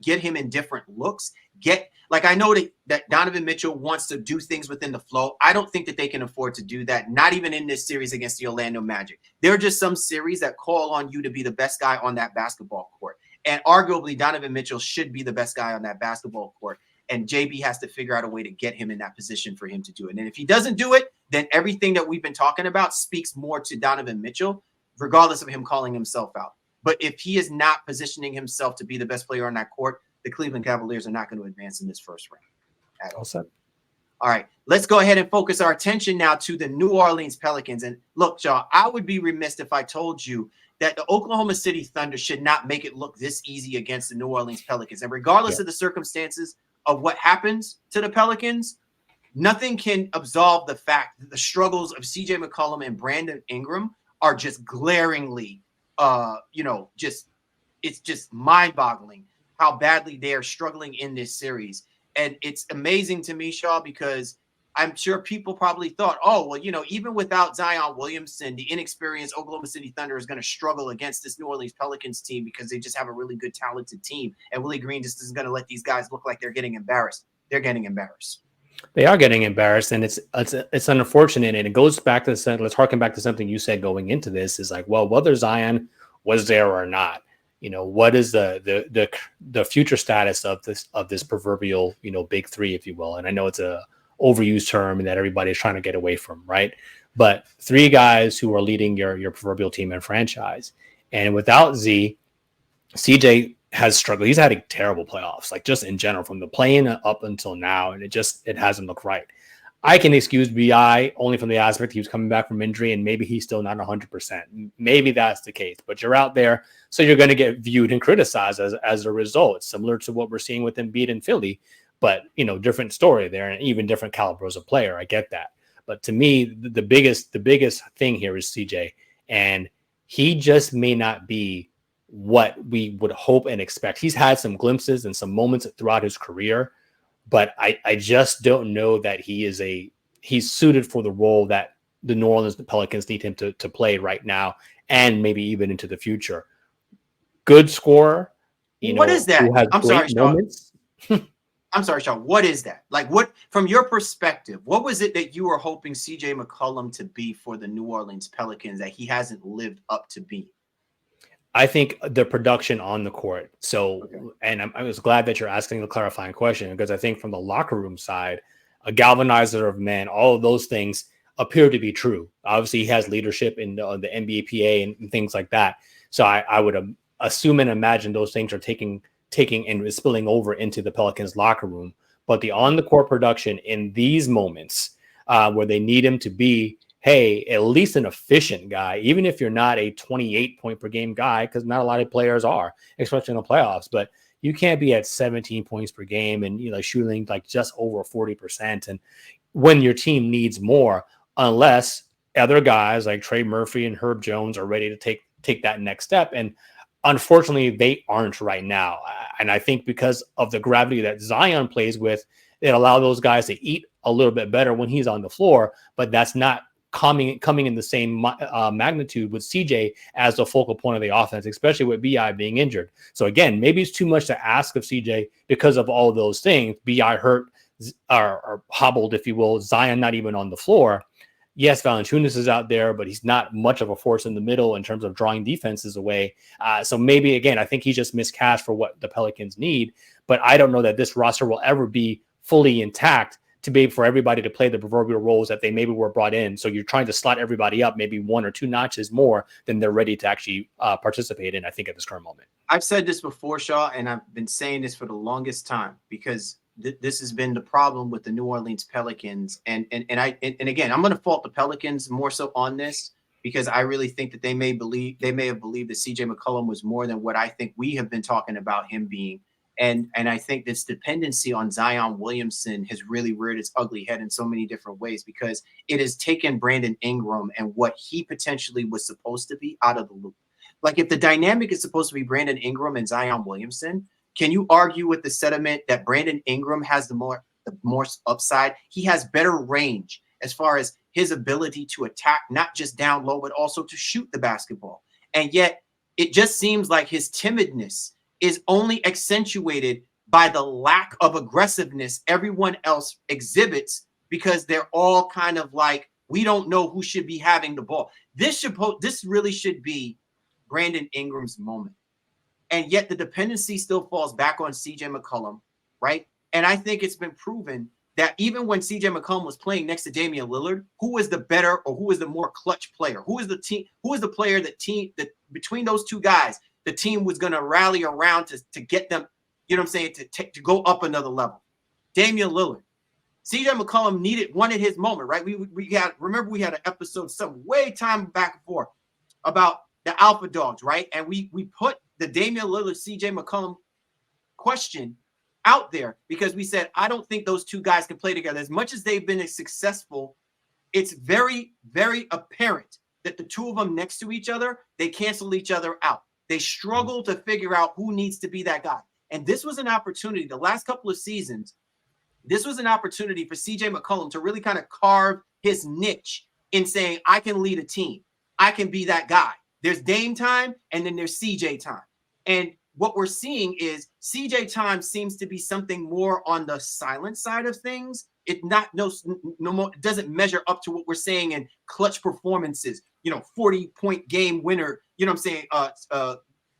get him in different looks. I know that Donovan Mitchell wants to do things within the flow. I don't think that they can afford to do that, not even in this series against the Orlando Magic. There are just some series that call on you to be the best guy on that basketball court. And arguably, Donovan Mitchell should be the best guy on that basketball court. And JB has to figure out a way to get him in that position for him to do it. And if he doesn't do it, then everything that we've been talking about speaks more to Donovan Mitchell, regardless of him calling himself out. But if he is not positioning himself to be the best player on that court, the Cleveland Cavaliers are not going to advance in this first round at all. All right, let's go ahead and focus our attention now to the New Orleans Pelicans. And look, y'all, I would be remiss if I told you that the Oklahoma City Thunder should not make it look this easy against the New Orleans Pelicans. And regardless of the circumstances of what happens to the Pelicans, nothing can absolve the fact that the struggles of CJ McCollum and Brandon Ingram are just glaringly, it's just mind-boggling how badly they are struggling in this series. And it's amazing to me, Shaw, because I'm sure people probably thought, even without Zion Williamson, the inexperienced Oklahoma City Thunder is going to struggle against this New Orleans Pelicans team because they just have a really good, talented team. And Willie Green just isn't going to let these guys look like they're getting embarrassed. They're getting embarrassed. They are getting embarrassed, and it's unfortunate. And it goes back to let's harken back to something you said going into this is like, well, whether Zion was there or not, what is the future status of this proverbial, big three, if you will. And I know it's a overused term and that everybody's trying to get away from, right? But 3 guys who are leading your proverbial team and franchise. And without Z, CJ has struggled. He's had a terrible playoffs, like just in general from the play-in up until now, and it hasn't looked right. I can excuse BI only from the aspect he was coming back from injury and maybe he's still not 100%. Maybe that's the case, but you're out there, so you're going to get viewed and criticized as a result. It's similar to what we're seeing with Embiid in Philly, but different story there and even different calibers of player. I get that. But to me, the biggest thing here is CJ, and he just may not be what we would hope and expect. He's had some glimpses and some moments throughout his career, but I just don't know that he's suited for the role that the New Orleans Pelicans need him to play right now and maybe even into the future. Good scorer. What is that? I'm sorry, moments. I'm sorry, Sean. What is that? Like, what, from your perspective, what was it that you were hoping CJ McCollum to be for the New Orleans Pelicans that he hasn't lived up to be? I think the production on the court. So, okay. And I was glad that you're asking the clarifying question, because I think from the locker room side, a galvanizer of men, all of those things appear to be true. Obviously, he has leadership in the NBA and things like that. So I would assume and imagine those things are taking and spilling over into the Pelicans locker room. But the on the court production in these moments where they need him to be, hey, at least an efficient guy, even if you're not a 28 point per game guy, because not a lot of players are, especially in the playoffs, but you can't be at 17 points per game and shooting like just over 40%. And when your team needs more, unless other guys like Trey Murphy and Herb Jones are ready to take that next step. And unfortunately, they aren't right now. And I think because of the gravity that Zion plays with, it allows those guys to eat a little bit better when he's on the floor, but that's not coming in the same magnitude with CJ as the focal point of the offense, especially with BI being injured. So again, maybe it's too much to ask of CJ because of all of those things. BI hurt or hobbled, if you will, Zion not even on the floor. Yes, Valanciunas is out there, but he's not much of a force in the middle in terms of drawing defenses away. So maybe, again, I think he's just miscast for what the Pelicans need. But I don't know that this roster will ever be fully intact to be for everybody to play the proverbial roles that they maybe were brought in. So you're trying to slot everybody up maybe one or two notches more than they're ready to actually participate in, I think, at this current moment. I've said this before, Shaw, and I've been saying this for the longest time because this has been the problem with the New Orleans Pelicans. And again, I'm going to fault the Pelicans more so on this because I really think that they may have believed that CJ McCollum was more than what I think we have been talking about him being. And I think this dependency on Zion Williamson has really reared its ugly head in so many different ways because it has taken Brandon Ingram and what he potentially was supposed to be out of the loop. Like if the dynamic is supposed to be Brandon Ingram and Zion Williamson, can you argue with the sentiment that Brandon Ingram has the more upside? He has better range as far as his ability to attack, not just down low, but also to shoot the basketball. And yet it just seems like his timidness is only accentuated by the lack of aggressiveness everyone else exhibits because they're all kind of like, we don't know who should be having the ball. This really should be Brandon Ingram's moment. And yet the dependency still falls back on CJ McCollum, right? And I think it's been proven that even when CJ McCollum was playing next to Damian Lillard, who was the better or who was the more clutch player? Who was the player that between those two guys, the team was going to rally around to get them, you know what I'm saying, to go up another level. Damian Lillard. CJ McCollum wanted his moment, right? We had an episode some way time back and forth about the alpha dogs, right? And we put the Damian Lillard, CJ McCollum question out there because we said, I don't think those two guys can play together. As much as they've been successful, it's very, very apparent that the two of them next to each other, they cancel each other out. They struggle to figure out who needs to be that guy. And this was an opportunity, the last couple of seasons, this was an opportunity for CJ McCollum to really kind of carve his niche in saying, I can lead a team. I can be that guy. There's Dame time, and then there's CJ time. And what we're seeing is CJ time seems to be something more on the silent side of things. It doesn't measure up to what we're saying in clutch performances, 40-point game winner,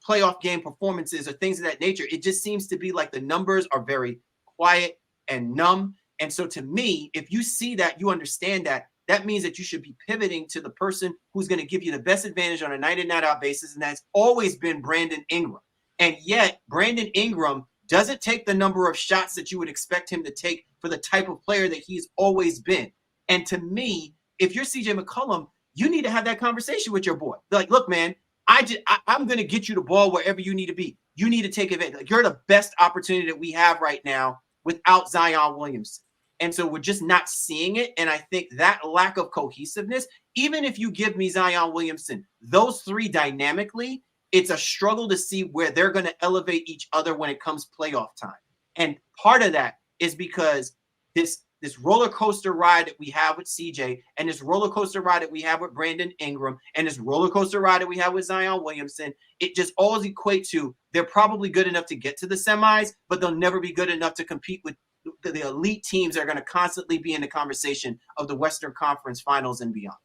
playoff game performances or things of that nature. It just seems to be like the numbers are very quiet and numb. And so to me, if you see that, you understand that means that you should be pivoting to the person who's going to give you the best advantage on a night in, night out basis. And that's always been Brandon Ingram. And yet Brandon Ingram doesn't take the number of shots that you would expect him to take for the type of player that he's always been. And to me, if you're CJ McCollum, you need to have that conversation with your boy. Like, look, man, I'm going to get you the ball wherever you need to be. You need to take advantage. Like, you're the best opportunity that we have right now without Zion Williamson. And so we're just not seeing it. And I think that lack of cohesiveness, even if you give me Zion Williamson, those three dynamically, it's a struggle to see where they're going to elevate each other when it comes playoff time. And part of that is because this roller coaster ride that we have with CJ and this roller coaster ride that we have with Brandon Ingram and this roller coaster ride that we have with Zion Williamson, it just always equates to they're probably good enough to get to the semis, but they'll never be good enough to compete with the elite teams that are going to constantly be in the conversation of the Western Conference Finals and beyond.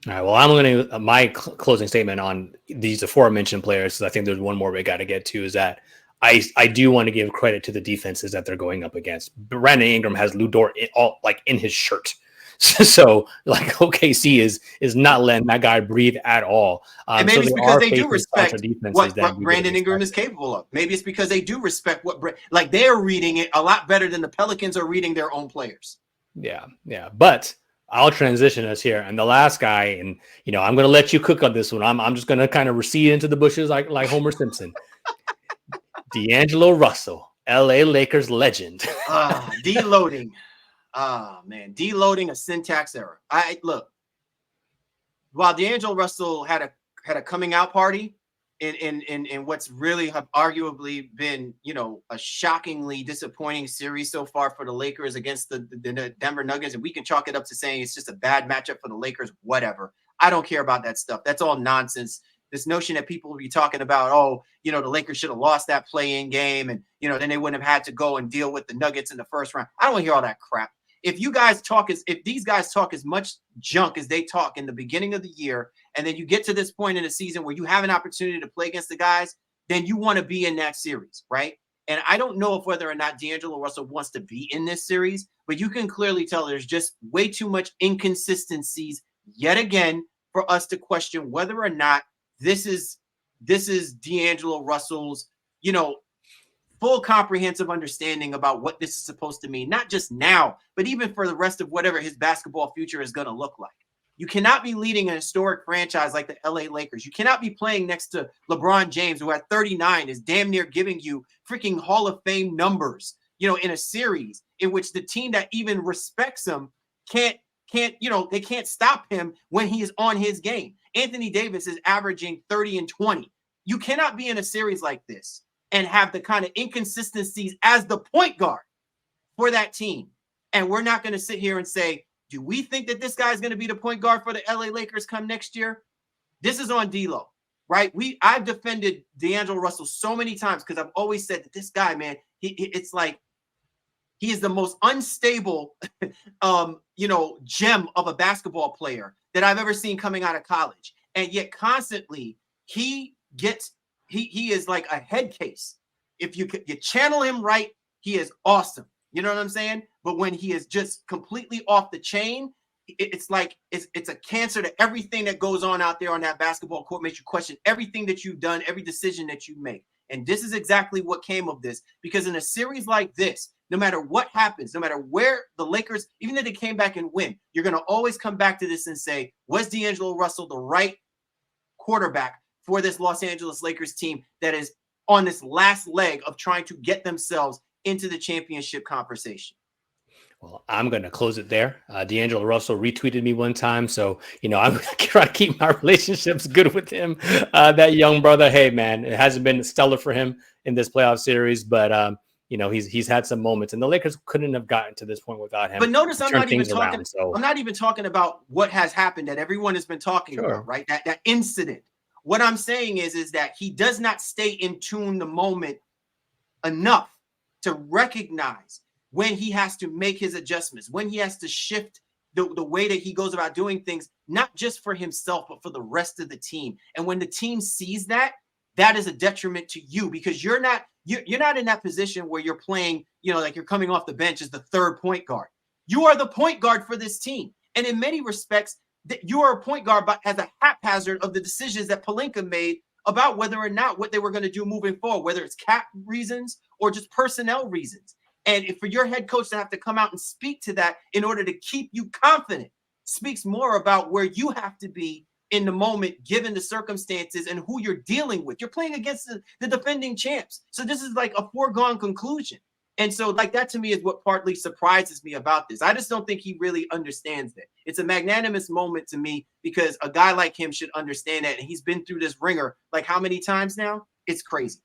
All right. Well, I'm going to my closing statement on these aforementioned players, because I think there's one more we got to get to, is that I do want to give credit to the defenses that they're going up against. Brandon Ingram has Lu Dort in his shirt. So like OKC is not letting that guy breathe at all. And maybe it's because they do respect what Brandon Brandon Ingram is capable of. Maybe it's because they do respect like they're reading it a lot better than the Pelicans are reading their own players. Yeah. But I'll transition us here. And the last guy, and I'm going to let you cook on this one. I'm just going to kind of recede into the bushes like Homer Simpson. D'Angelo Russell, LA Lakers legend. Deloading. Deloading a syntax error. Look, while D'Angelo Russell had a coming out party in what's really have arguably been, a shockingly disappointing series so far for the Lakers against the Denver Nuggets, and we can chalk it up to saying it's just a bad matchup for the Lakers, whatever. I don't care about that stuff. That's all nonsense. This notion that people will be talking about, the Lakers should have lost that play-in game and, then they wouldn't have had to go and deal with the Nuggets in the first round. I don't want to hear all that crap. If these guys talk as much junk as they talk in the beginning of the year, and then you get to this point in the season where you have an opportunity to play against the guys, then you want to be in that series, right? And I don't know whether or not D'Angelo Russell wants to be in this series, but you can clearly tell there's just way too much inconsistencies yet again for us to question whether or not this is D'Angelo Russell's, full comprehensive understanding about what this is supposed to mean, not just now, but even for the rest of whatever his basketball future is going to look like. You cannot be leading a historic franchise like the LA Lakers. You cannot be playing next to LeBron James, who at 39 is damn near giving you freaking Hall of Fame numbers, in a series in which the team that even respects him can't, they can't stop him when he is on his game. Anthony Davis is averaging 30 and 20. You cannot be in a series like this and have the kind of inconsistencies as the point guard for that team. And we're not going to sit here and say, do we think that this guy is going to be the point guard for the LA Lakers come next year? This is on D-Lo, right? I've defended D'Angelo Russell so many times because I've always said that this guy, man, it's like he is the most unstable, gem of a basketball player that I've ever seen coming out of college. And yet constantly he is like a head case. If you channel him right, he is awesome. You know what I'm saying? But when he is just completely off the chain, it's like it's a cancer to everything that goes on out there on that basketball court, makes you question everything that you've done, every decision that you make. And this is exactly what came of this, because in a series like this, no matter what happens, no matter where the Lakers, even if they came back and win, you're going to always come back to this and say, was D'Angelo Russell the right quarterback for this Los Angeles Lakers team that is on this last leg of trying to get themselves into the championship conversation? Well, I'm going to close it there. D'Angelo Russell retweeted me one time, so I'm going to try to keep my relationships good with him. That young brother, hey man, it hasn't been stellar for him in this playoff series, but he's had some moments, and the Lakers couldn't have gotten to this point without him. But notice I'm not even talking about what has happened that everyone has been talking about, right? That incident. What I'm saying is that he does not stay in tune the moment enough to recognize when he has to make his adjustments, when he has to shift the way that he goes about doing things, not just for himself, but for the rest of the team. And when the team sees that, that is a detriment to you, because you're not in that position where you're playing, like you're coming off the bench as the third point guard. You are the point guard for this team. And in many respects, that you are a point guard, but as a haphazard of the decisions that Pelinka made about whether or not what they were going to do moving forward, whether it's cap reasons or just personnel reasons. And for your head coach to have to come out and speak to that in order to keep you confident speaks more about where you have to be in the moment, given the circumstances and who you're dealing with. You're playing against the defending champs. So this is like a foregone conclusion. And so like that to me is what partly surprises me about this. I just don't think he really understands that. It's a magnanimous moment to me because a guy like him should understand that. And he's been through this ringer like how many times now? It's crazy.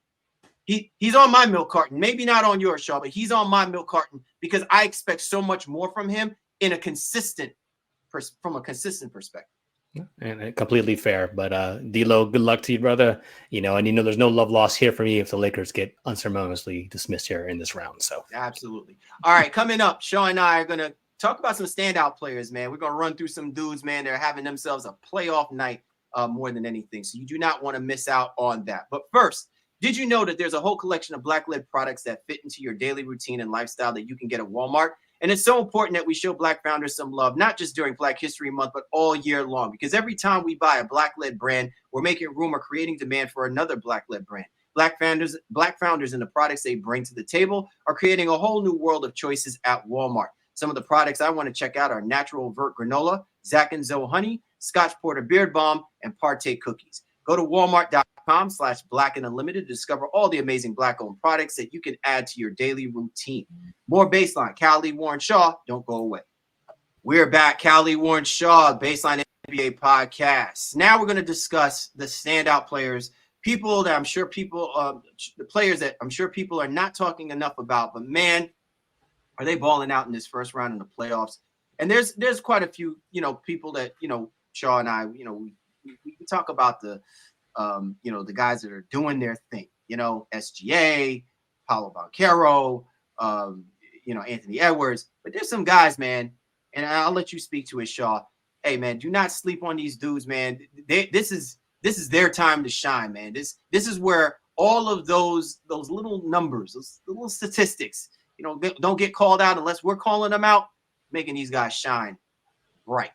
He's on my milk carton, maybe not on yours, Shaw, but he's on my milk carton because I expect so much more from him in a consistent from a consistent perspective. And completely fair. But D'Lo, good luck to you, brother. And there's no love lost here for me if the Lakers get unceremoniously dismissed here in this round. So absolutely. All right, coming up, Shaw and I are gonna talk about some standout players, man. We're gonna run through some dudes, man. They're having themselves a playoff night more than anything. So you do not want to miss out on that. But first, did you know that there's a whole collection of Black-led products that fit into your daily routine and lifestyle that you can get at Walmart? And it's so important that we show Black founders some love, not just during Black History Month, but all year long. Because every time we buy a Black-led brand, we're making room or creating demand for another Black-led brand. Black founders and the products they bring to the table are creating a whole new world of choices at Walmart. Some of the products I want to check out are Natural Vert Granola, Zac and Zoe Honey, Scotch Porter Beard Balm, and Partey Cookies. Go to walmart.com/Black and Unlimited to discover all the amazing Black-owned products that you can add to your daily routine. More Baseline, Cal Warren Shaw, don't go away. We're back, Cal Warren Shaw, Baseline NBA podcast. Now we're going to discuss the standout players, people that I'm sure the players that I'm sure people are not talking enough about, but man, are they balling out in this first round in the playoffs? And there's quite a few, people that, Shaw and I, we talk about the guys that are doing their thing, SGA, Paolo Banchero, Anthony Edwards, but there's some guys, man, and I'll let you speak to it, Shaw. Hey, man, do not sleep on these dudes, man. This is their time to shine, man. This is where all of those little numbers, those little statistics, don't get called out unless we're calling them out, making these guys shine bright.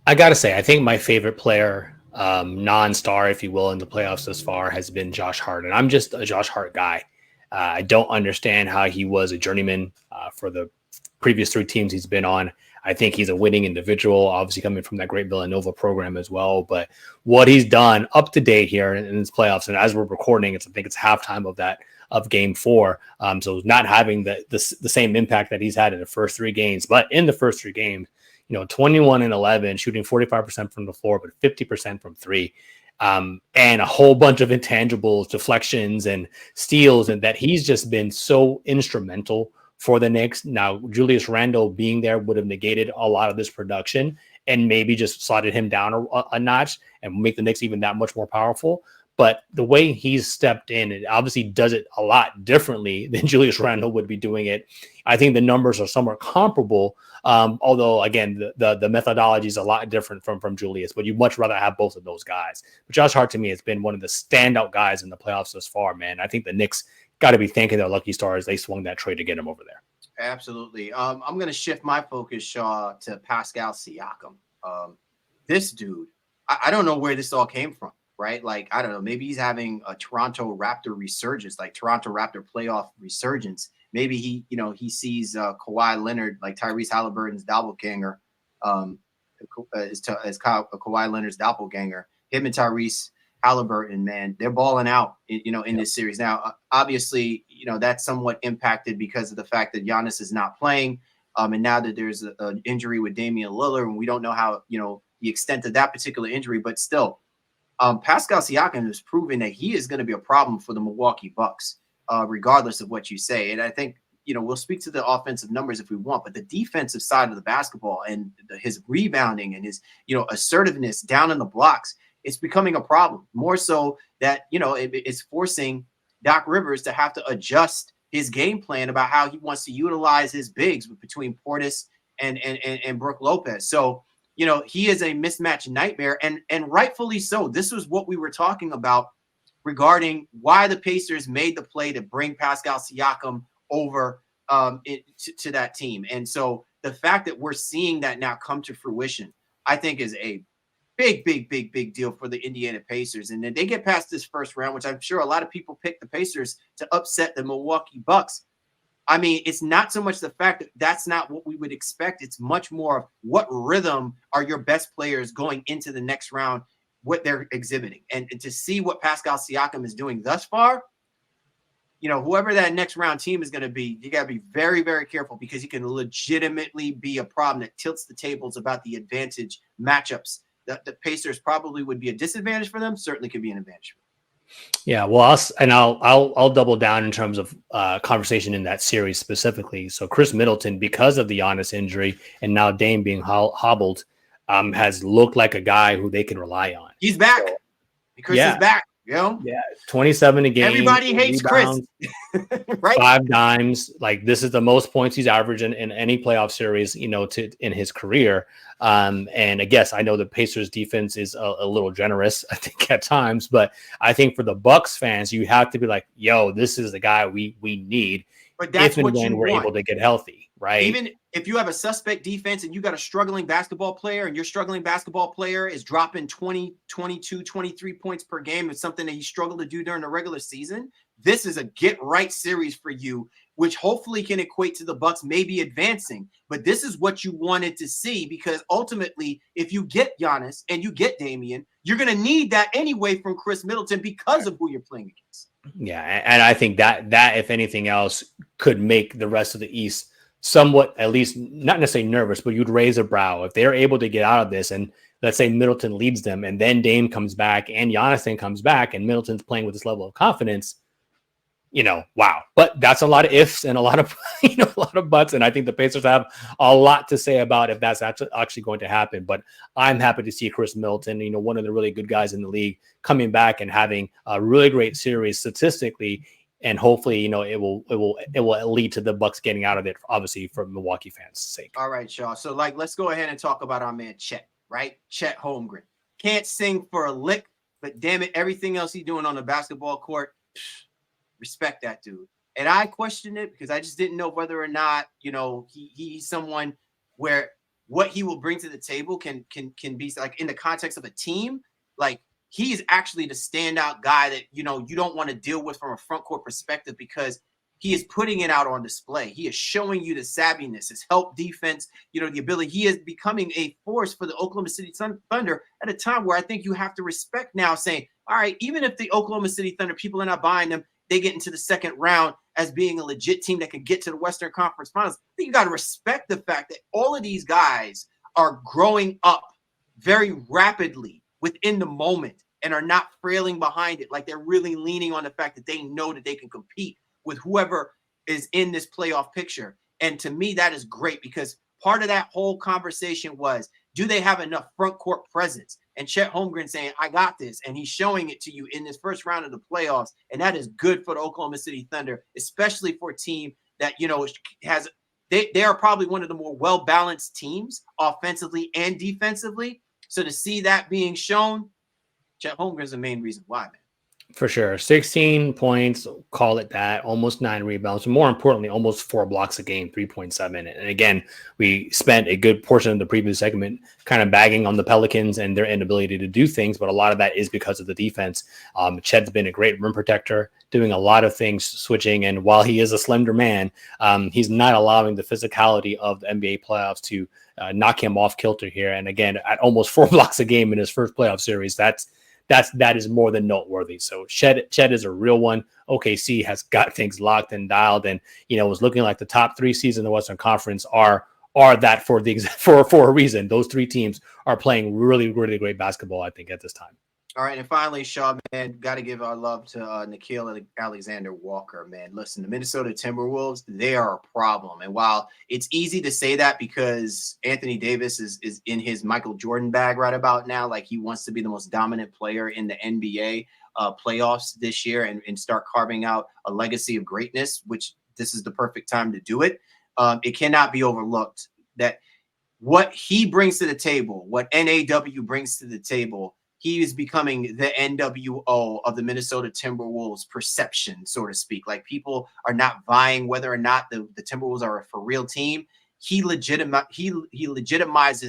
I gotta say, I think my favorite player, non-star, if you will, in the playoffs thus far has been Josh Hart, and I'm just a Josh Hart guy. I don't understand how he was a journeyman for the previous 3 teams he's been on. I think he's a winning individual, obviously coming from that great Villanova program as well. But what he's done up to date here in his playoffs, and as we're recording, I think it's halftime of Game 4. So not having the same impact that he's had in the first 3 games, but in the first 3 games, 21 and 11, shooting 45% from the floor, but 50% from 3. And a whole bunch of intangibles, deflections, and steals, and that he's just been so instrumental for the Knicks. Now, Julius Randle being there would have negated a lot of this production and maybe just slotted him down a notch and make the Knicks even that much more powerful. But the way he's stepped in, it obviously does it a lot differently than Julius Randle would be doing it. I think the numbers are somewhat comparable, although, again, the methodology is a lot different from Julius, but you'd much rather have both of those guys. But Josh Hart, to me, has been one of the standout guys in the playoffs thus far, man. I think the Knicks got to be thanking their lucky stars. They swung that trade to get him over there. Absolutely. I'm going to shift my focus, Shaw, to Pascal Siakam. This dude, I don't know where this all came from. Right? Like, I don't know, maybe he's having a Toronto Raptor resurgence, like Toronto Raptor playoff resurgence. Maybe he sees Kawhi Leonard, like Tyrese Halliburton's doppelganger, as Kawhi Leonard's doppelganger. Him and Tyrese Halliburton, man, they're balling out, in this series. Now, obviously, that's somewhat impacted because of the fact that Giannis is not playing. And now that there's an injury with Damian Lillard, and we don't know how, the extent of that particular injury, but still, Pascal Siakam has proven that he is going to be a problem for the Milwaukee Bucks, regardless of what you say. And I think, we'll speak to the offensive numbers if we want, but the defensive side of the basketball and his rebounding and his, assertiveness down in the blocks, it's becoming a problem. More so that, it's forcing Doc Rivers to have to adjust his game plan about how he wants to utilize his bigs between Portis and Brook Lopez. So, he is a mismatch nightmare, and rightfully so. This was what we were talking about regarding why the Pacers made the play to bring Pascal Siakam over to that team. And so the fact that we're seeing that now come to fruition, I think is a big deal for the Indiana Pacers. And then they get past this first round, which I'm sure a lot of people picked the Pacers to upset the Milwaukee Bucks. I mean, it's not so much the fact that that's not what we would expect. It's much more of what rhythm are your best players going into the next round, what they're exhibiting. And to see what Pascal Siakam is doing thus far, whoever that next round team is going to be, you got to be very, very careful because he can legitimately be a problem that tilts the tables about the advantage matchups. The Pacers probably would be a disadvantage for them. Certainly could be an advantage for them. Yeah, well, I'll double down in terms of conversation in that series specifically. So Khris Middleton, because of the Giannis injury and now Dame being hobbled, has looked like a guy who they can rely on. He's back. Khris is back. Yeah, 27 a game. Everybody hates rebounds, Khris, right? 5 dimes. Like, this is the most points he's averaging in any playoff series, in his career. And I guess I know the Pacers defense is a little generous, I think, at times, but I think for the Bucks fans, you have to be like, yo, this is the guy we need. But that's if and when we're able to get healthy, right? Even if you have a suspect defense and you got a struggling basketball player and your struggling basketball player is dropping 20, 22, 23 points per game, it's something that he struggled to do during the regular season. This is a get right series for you, which hopefully can equate to the Bucks maybe advancing. But this is what you wanted to see, because ultimately, if you get Giannis and you get Damian, you're going to need that anyway from Khris Middleton because of who you're playing against. Yeah, and I think that if anything else could make the rest of the East somewhat, at least not necessarily nervous, but you'd raise a brow if they're able to get out of this. And let's say Middleton leads them, and then Dame comes back, and Giannis then comes back, and Middleton's playing with this level of confidence. Wow. But that's a lot of ifs and a lot of a lot of buts. And I think the Pacers have a lot to say about if that's actually going to happen. But I'm happy to see Khris Middleton, one of the really good guys in the league, coming back and having a really great series statistically. And hopefully, it will lead to the Bucks getting out of it, obviously, for Milwaukee fans' sake. All right, Shaw. So let's go ahead and talk about our man Chet, right? Chet Holmgren. Can't sing for a lick, but damn it, everything else he's doing on the basketball court, respect that dude. And I questioned it because I just didn't know whether or not, he's someone where what he will bring to the table can be like in the context of a team. Like, he is actually the standout guy that, you don't want to deal with from a front court perspective, because he is putting it out on display. He is showing you the savviness, his help defense, the ability. He is becoming a force for the Oklahoma City Thunder at a time where I think you have to respect now, saying, all right, even if the Oklahoma City Thunder, people are not buying them, they get into the second round as being a legit team that can get to the Western Conference Finals. I think you got to respect the fact that all of these guys are growing up very rapidly within the moment and are not frailing behind it. Like, they're really leaning on the fact that they know that they can compete with whoever is in this playoff picture. And to me, that is great, because part of that whole conversation was, do they have enough front court presence? And Chet Holmgren saying, I got this. And he's showing it to you in this first round of the playoffs. And that is good for the Oklahoma City Thunder, especially for a team that, has they are probably one of the more well-balanced teams offensively and defensively. So to see that being shown, Chet Holmgren is the main reason why, man. For sure. 16 points, call it that, almost 9 rebounds, and more importantly, almost 4 blocks a game, 3.7. And again, we spent a good portion of the previous segment kind of bagging on the Pelicans and their inability to do things, but a lot of that is because of the defense. Chet's been a great rim protector, doing a lot of things, switching, and while he is a slender man, he's not allowing the physicality of the NBA playoffs to knock him off kilter here. And again, at almost 4 blocks a game in his first playoff series, that is more than noteworthy. So Chet is a real one. OKC has got things locked and dialed, and was looking like the top 3 seeds in the Western Conference are that for a reason. Those 3 teams are playing really, really great basketball, I think, at this time. All right, and finally, Shaw, man, got to give our love to Nickeil Alexander-Walker, man. Listen, the Minnesota Timberwolves, they are a problem. And while it's easy to say that because Anthony Davis is in his Michael Jordan bag right about now, like he wants to be the most dominant player in the NBA playoffs this year and start carving out a legacy of greatness, which this is the perfect time to do it. It cannot be overlooked that what he brings to the table, what NAW brings to the table, he is becoming the NWO of the Minnesota Timberwolves perception, so to speak. Like, people are not vying whether or not the Timberwolves are a for real team. he legitimizes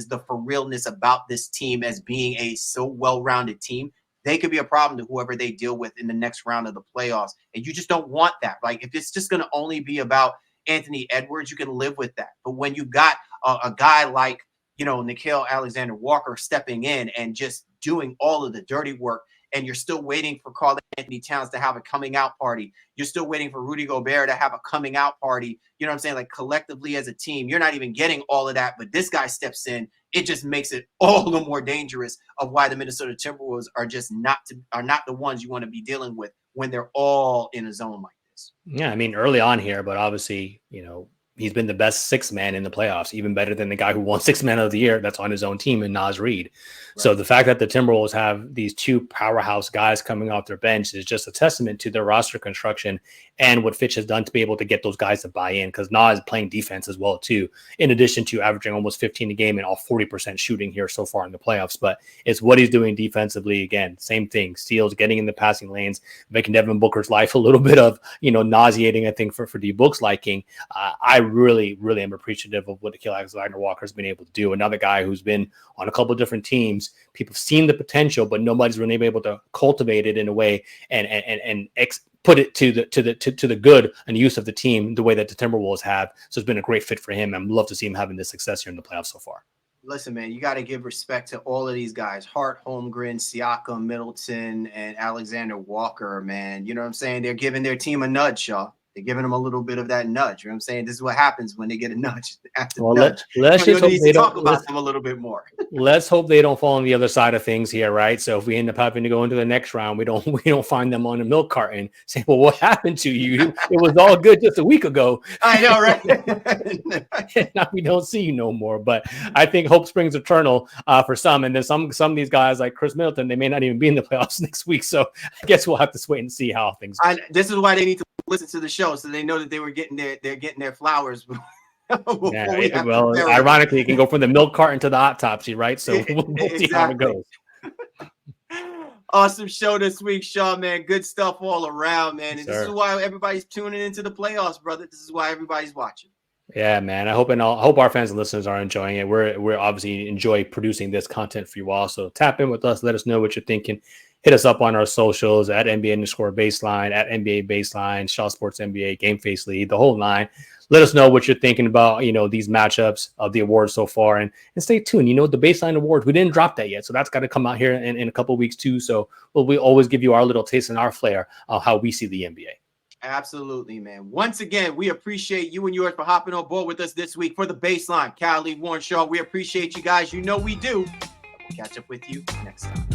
the for realness about this team as being a so well-rounded team. They could be a problem to whoever they deal with in the next round of the playoffs. And you just don't want that. Like, if it's just going to only be about Anthony Edwards, you can live with that. But when you got a guy like, Nickeil Alexander-Walker stepping in and just doing all of the dirty work, and you're still waiting for Karl Anthony Towns to have a coming out party. You're still waiting for Rudy Gobert to have a coming out party. You know what I'm saying? Like, collectively as a team, you're not even getting all of that, but this guy steps in. It just makes it all the more dangerous of why the Minnesota Timberwolves are just not the ones you want to be dealing with when they're all in a zone like this. Yeah, I mean, early on here, but obviously, he's been the best sixth man in the playoffs, even better than the guy who won sixth man of the year that's on his own team in Naz Reid. Right. So the fact that the Timberwolves have these two powerhouse guys coming off their bench is just a testament to their roster construction and what Fitch has done to be able to get those guys to buy in, because Naz is playing defense as well, too, in addition to averaging almost 15 a game and all 40% shooting here so far in the playoffs. But it's what he's doing defensively. Again, same thing, steals, getting in the passing lanes, making Devin Booker's life a little bit of, nauseating, I think, for D Book's liking. I really, really am appreciative of what Nickeil Alexander-Walker has been able to do. Another guy who's been on a couple of different teams. People have seen the potential, but nobody's really been able to cultivate it in a way and put it to the good and use of the team the way that the Timberwolves have. So it's been a great fit for him. I'd love to see him having this success here in the playoffs so far. Listen, man, you got to give respect to all of these guys: Hart, Holmgren, Siakam, Middleton, and Alexander-Walker. Man, you know what I'm saying? They're giving their team a nudge, y'all. They're giving them a little bit of that nudge. You know what I'm saying? This is what happens when they get a nudge after nudge. Let's just hope they talk about them a little bit more. Let's hope they don't fall on the other side of things here, right? So if we end up having to go into the next round, we don't find them on a milk carton saying, "Well, what happened to you? It was all good just a week ago." I know, right? Now we don't see you no more. But I think hope springs eternal for some, and then some of these guys like Khris Middleton, they may not even be in the playoffs next week. So I guess we'll have to wait and see how things go. This is why they need to listen to the show, so they know that they're getting their flowers. Ironically, it can go from the milk carton to the autopsy, right? So we'll see how it goes. Awesome show this week, Sean, man. Good stuff all around, man. And this is why everybody's tuning into the playoffs, brother. This is why everybody's watching. Yeah, man. I hope our fans and listeners are enjoying it. We're obviously enjoy producing this content for you all. So tap in with us. Let us know what you're thinking. Hit us up on our socials at NBA_baseline, at NBA Baseline, Shaw Sports NBA, Game Face League, the whole nine. Let us know what you're thinking about, these matchups of the awards so far, and stay tuned. The Baseline Awards, we didn't drop that yet, so that's got to come out here in a couple of weeks too. So we always give you our little taste and our flair of how we see the NBA. Absolutely, man. Once again, we appreciate you and yours for hopping on board with us this week for the Baseline. Cal, Lee, Warren, Shaw, we appreciate you guys. We do. We'll catch up with you next time.